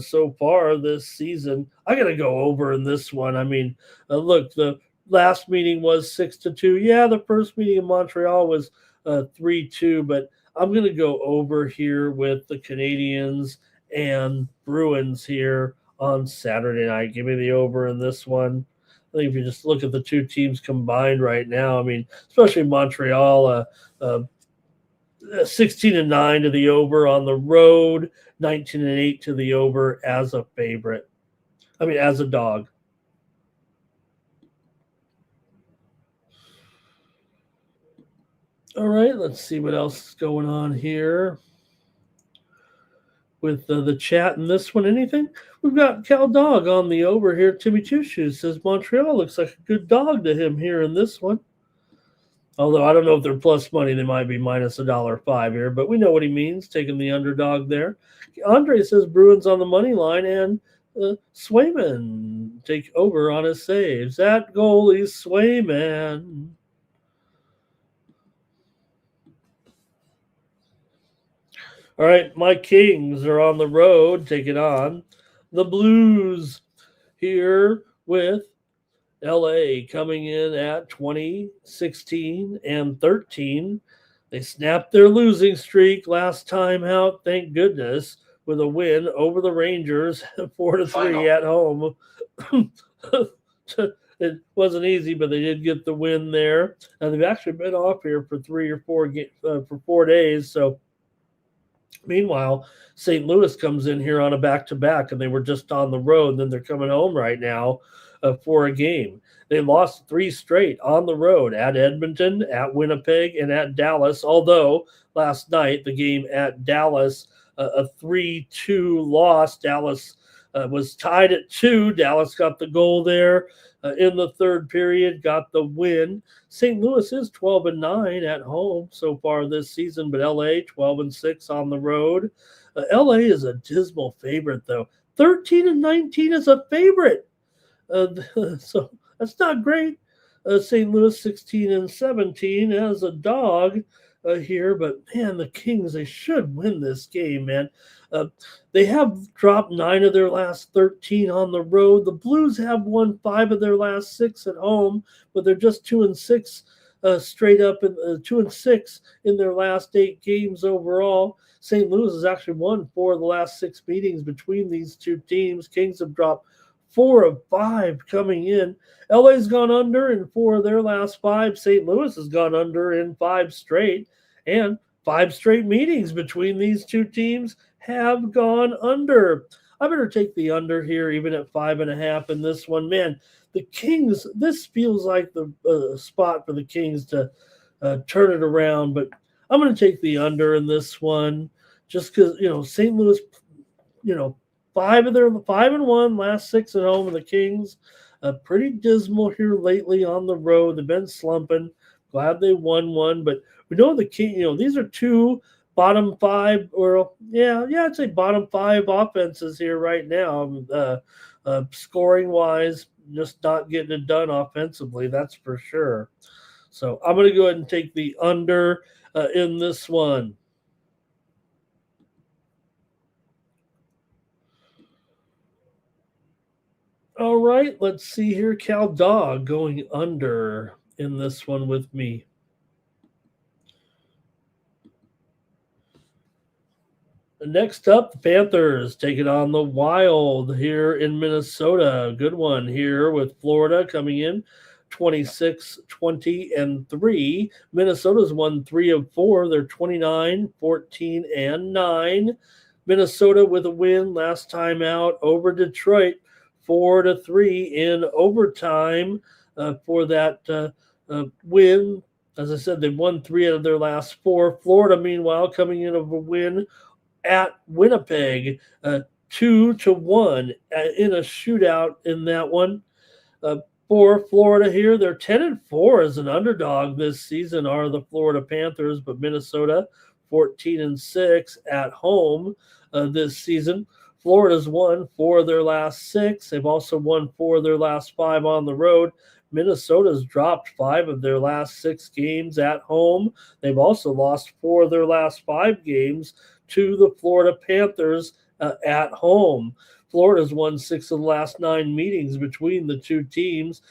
so far this season. I got to go over in this one. I mean, look, the last meeting was 6-2. Yeah, the first meeting in Montreal was 3-2, but I'm going to go over here with the Canadians and Bruins here on Saturday night. Give me the over in this one. I think if you just look at the two teams combined right now, I mean, especially Montreal, 16-9 to the over on the road, 19-8 to the over as a favorite. I mean, as a dog. All right, let's see what else is going on here with the chat in this one. Anything? We've got Cal Dog on the over here. Timmy Two Shoes says Montreal looks like a good dog to him here in this one. Although I don't know if they're plus money, they might be minus $1.05 here, but we know what he means, taking the underdog there. Andre says Bruins on the money line, and Swayman take over on his saves. That goalie, Swayman. All right, my Kings are on the road, taking on the Blues here with LA coming in at 20-16-13. They snapped their losing streak last time out, thank goodness, with a win over the Rangers, 4-3 at home. It wasn't easy, but they did get the win there. And they've actually been off here for 4 days, so meanwhile, St. Louis comes in here on a back-to-back, and they were just on the road, and then they're coming home right now for a game. They lost 3 straight on the road at Edmonton, at Winnipeg, and at Dallas, although last night the game at Dallas, a 3-2 loss. Dallas was tied at 2. Dallas got the goal there in the third period, got the win. St. Louis is 12-9 at home so far this season, but LA 12-6 on the road. LA is a dismal favorite, though. 13-19 is a favorite. So that's not great. St. Louis 16-17 as a dog here, but man, the Kings, they should win this game, man. They have dropped 9 of their last 13 on the road. The Blues have won 5 of their last 6 at home, but they're just 2-6 straight up, and 2-6 in their last 8 games overall. St. Louis has actually won 4 of the last 6 meetings between these two teams. Kings have dropped 4 of 5 coming in. LA's gone under in 4 of their last 5. St. Louis has gone under in 5 straight, and 5 straight meetings between these two teams have gone under. I better take the under here, even at 5.5 in this one. Man, the Kings, this feels like the spot for the Kings to turn it around, but I'm going to take the under in this one just because, St. Louis, 5-1 last 6 at home, and the Kings pretty dismal here lately on the road. They've been slumping. Glad they won one, but we know the King. These are 2 bottom 5, or I'd say bottom 5 offenses here right now, scoring wise. just not getting it done offensively. That's for sure. So I'm going to go ahead and take the under in this one. All right, let's see here. Cal Dog going under in this one with me. Next up, the Panthers taking on the Wild here in Minnesota. Good one here with Florida coming in 26, 20, and 3. Minnesota's won 3 of 4. They're 29, 14, and 9. Minnesota with a win last time out over Detroit, 4-3 in overtime for that win. As I said, they've won 3 out of their last 4. Florida, meanwhile, coming in of a win at Winnipeg, 2-1 in a shootout in that one. For Florida here, they're 10-4 as an underdog this season are the Florida Panthers, but Minnesota 14-6 at home this season. Florida's won 4 of their last 6. They've also won 4 of their last 5 on the road. Minnesota's dropped 5 of their last 6 games at home. They've also lost 4 of their last 5 games to the Florida Panthers at home. Florida's won 6 of the last 9 meetings between the two teams.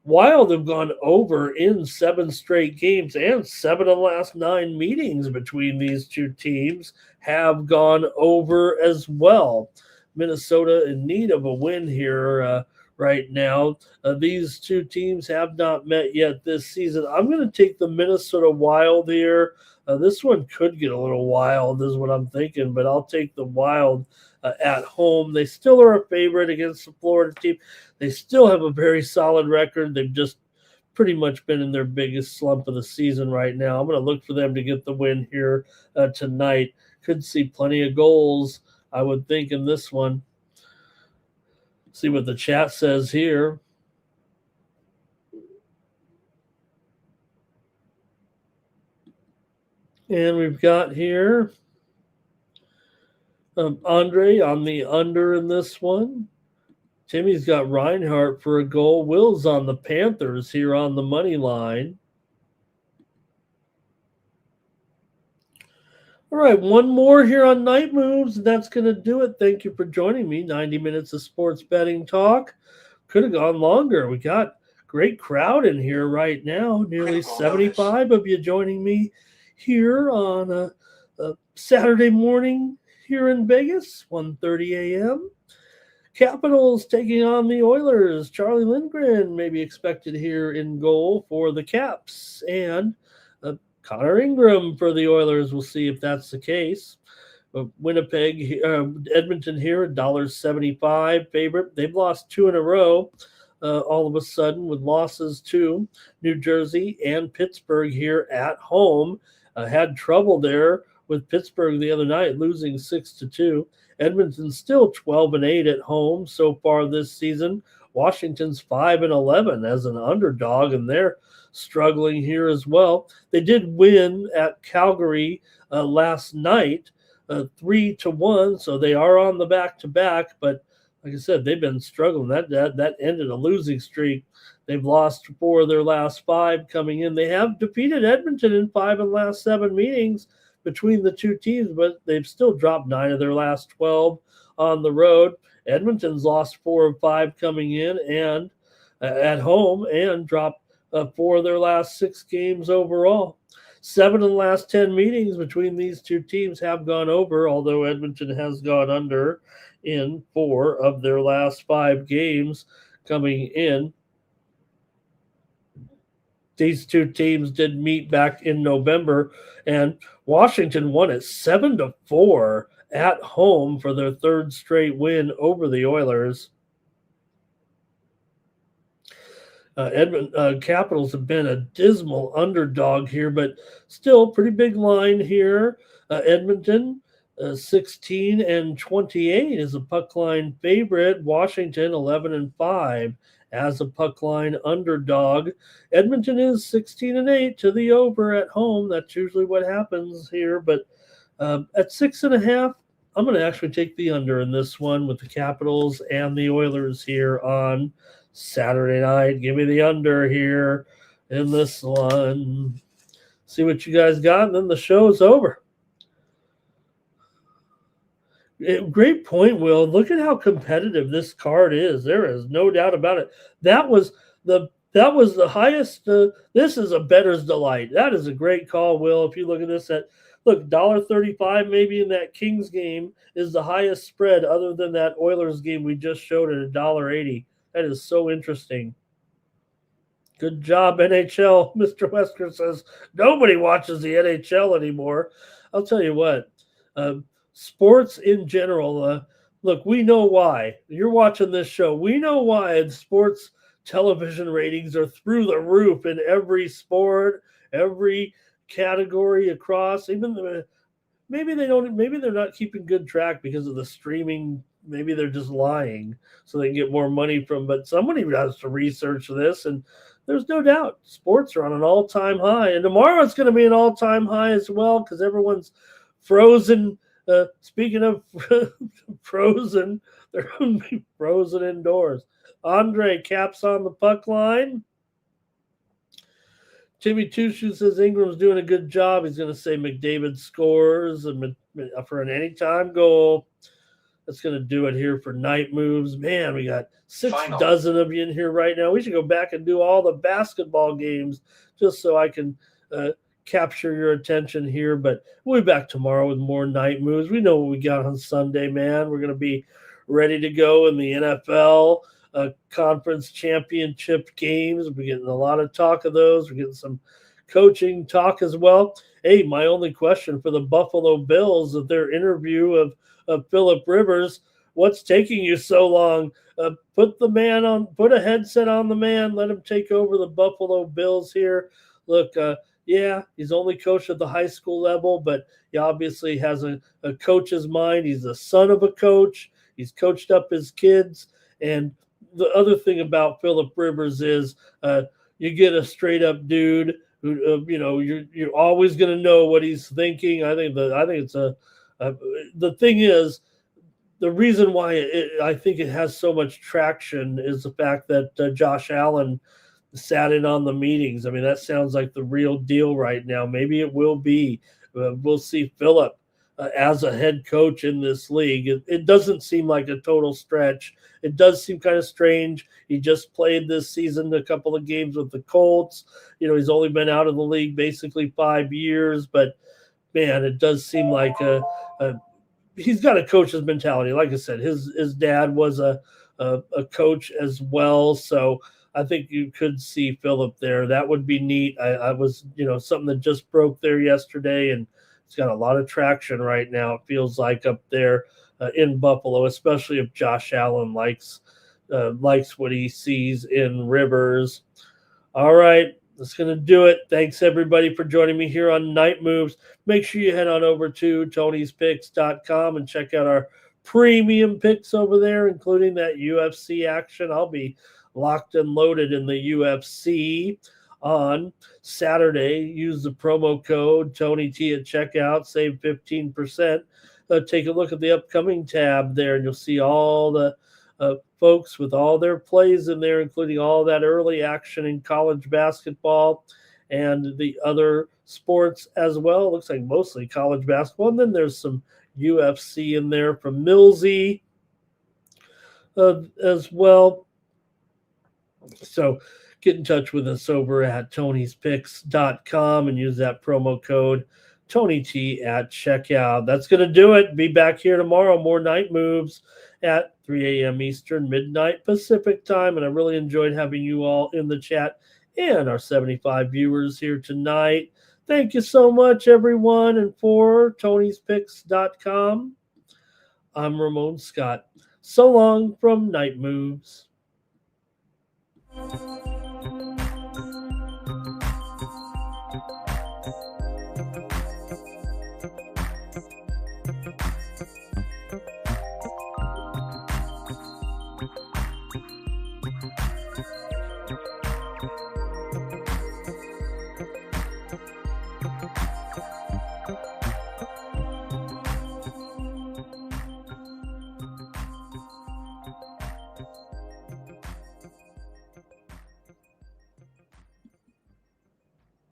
Wild have gone over in 7 straight games, and 7 of the last 9 meetings between these two teams have gone over as well. Minnesota in need of a win here right now. These two teams have not met yet this season. I'm going to take the Minnesota Wild here. This one could get a little wild, is what I'm thinking, but I'll take the Wild at home. They still are a favorite against the Florida team. They still have a very solid record. They've just pretty much been in their biggest slump of the season right now. I'm going to look for them to get the win here tonight. Could see plenty of goals, I would think, in this one. See what the chat says here. And we've got here Andre on the under in this one. Timmy's got Reinhardt for a goal. Will's on the Panthers here on the money line. All right, one more here on Night Moves, and that's going to do it. Thank you for joining me. 90 minutes of sports betting talk. Could have gone longer. We got great crowd in here right now. Nearly 75 of you joining me here on a Saturday morning here in Vegas, 1:30 a.m. Capitals taking on the Oilers. Charlie Lindgren may be expected here in goal for the Caps. And Connor Ingram for the Oilers. We'll see if that's the case. Winnipeg, Edmonton here, $1.75 favorite. They've lost 2 in a row all of a sudden with losses to New Jersey and Pittsburgh here at home. Had trouble there with Pittsburgh the other night, losing 6-2. Edmonton's still 12-8 at home so far this season. Washington's 5-11 as an underdog, and they're struggling here as well. They did win at Calgary last night, 3-1, so they are on the back-to-back. But like I said, they've been struggling. That ended a losing streak. They've lost 4 of their last 5 coming in. They have defeated Edmonton in 5 of the last 7 meetings between the two teams, but they've still dropped 9 of their last 12 on the road. Edmonton's lost 4 of 5 coming in and at home, and dropped 4 of their last 6 games overall. 7 of the last 10 meetings between these two teams have gone over, although Edmonton has gone under in 4 of their last 5 games coming in. These two teams did meet back in November, and Washington won it 7-4 at home for their 3rd straight win over the Oilers. Capitals have been a dismal underdog here, but still pretty big line here. Edmonton 16-28 is a puck line favorite. Washington 11-5 as a puck line underdog. Edmonton is 16-8 to the over at home. That's usually what happens here, but at 6.5, I'm going to actually take the under in this one with the Capitals and the Oilers here on Saturday night. Give me the under here in this one. See what you guys got, and then the show's over. Great point, Will. Look at how competitive this card is. There is no doubt about it. That was the highest. This is a bettor's delight. That is a great call, Will. If you look at this, $1.35 maybe in that Kings game is the highest spread, other than that Oilers game we just showed at $1.80. That is so interesting. Good job, NHL. Mr. Wesker says nobody watches the NHL anymore. I'll tell you what. Sports in general, look, we know why. You're watching this show. We know why sports television ratings are through the roof in every sport, every category across. Even maybe they're not keeping good track because of the streaming. Maybe they're just lying so they can get more money from. But somebody has to research this, and there's no doubt sports are on an all-time high. And tomorrow it's going to be an all-time high as well because everyone's frozen. Speaking of frozen, they're going to be frozen indoors. Andre caps on the puck line. Timmy Tushu says Ingram's doing a good job. He's going to say McDavid scores for an anytime goal. That's going to do it here for Night Moves. Man, we got 6 dozen of you in here right now. We should go back and do all the basketball games just so I can capture your attention here, but we'll be back tomorrow with more Night Moves. We know what we got on Sunday, man. We're going to be ready to go in the NFL conference championship games. We're getting a lot of talk of those. We're getting some coaching talk as well. Hey, my only question for the Buffalo Bills of their interview of Phillip Rivers, what's taking you so long? Put a headset on the man, let him take over the Buffalo Bills here. Look, yeah, he's only coached at the high school level, but he obviously has a coach's mind. He's the son of a coach. He's coached up his kids. And the other thing about Phillip Rivers is you get a straight-up dude who, you're always going to know what he's thinking. I think it's the thing is, the reason why I think it has so much traction is the fact that Josh Allen sat in on the meetings. I mean, that sounds like the real deal right now. Maybe it will be. We'll see Phillip as a head coach in this league. It doesn't seem like a total stretch. It does seem kind of strange. He just played this season a couple of games with the Colts. He's only been out of the league basically 5 years, but man, it does seem like he's got a coach's mentality. Like I said, his dad was a coach as well, so I think you could see Phillip there. That would be neat. I was, something that just broke there yesterday, and it's got a lot of traction right now. It feels like up there in Buffalo, especially if Josh Allen likes what he sees in Rivers. All right, that's going to do it. Thanks, everybody, for joining me here on Night Moves. Make sure you head on over to Tony'sPicks.com and check out our premium picks over there, including that UFC action. I'll be locked and loaded in the UFC on Saturday. Use the promo code TonyT at checkout, save 15%. Take a look at the upcoming tab there, and you'll see all the folks with all their plays in there, including all that early action in college basketball and the other sports as well. It looks like mostly college basketball. And then there's some UFC in there from Millsy as well. So get in touch with us over at Tony'sPicks.com and use that promo code TonyT at checkout. That's going to do it. Be back here tomorrow. More Night Moves at 3 a.m. Eastern, midnight Pacific time. And I really enjoyed having you all in the chat and our 75 viewers here tonight. Thank you so much, everyone. And for Tony'sPicks.com, I'm Ramon Scott. So long from Night Moves.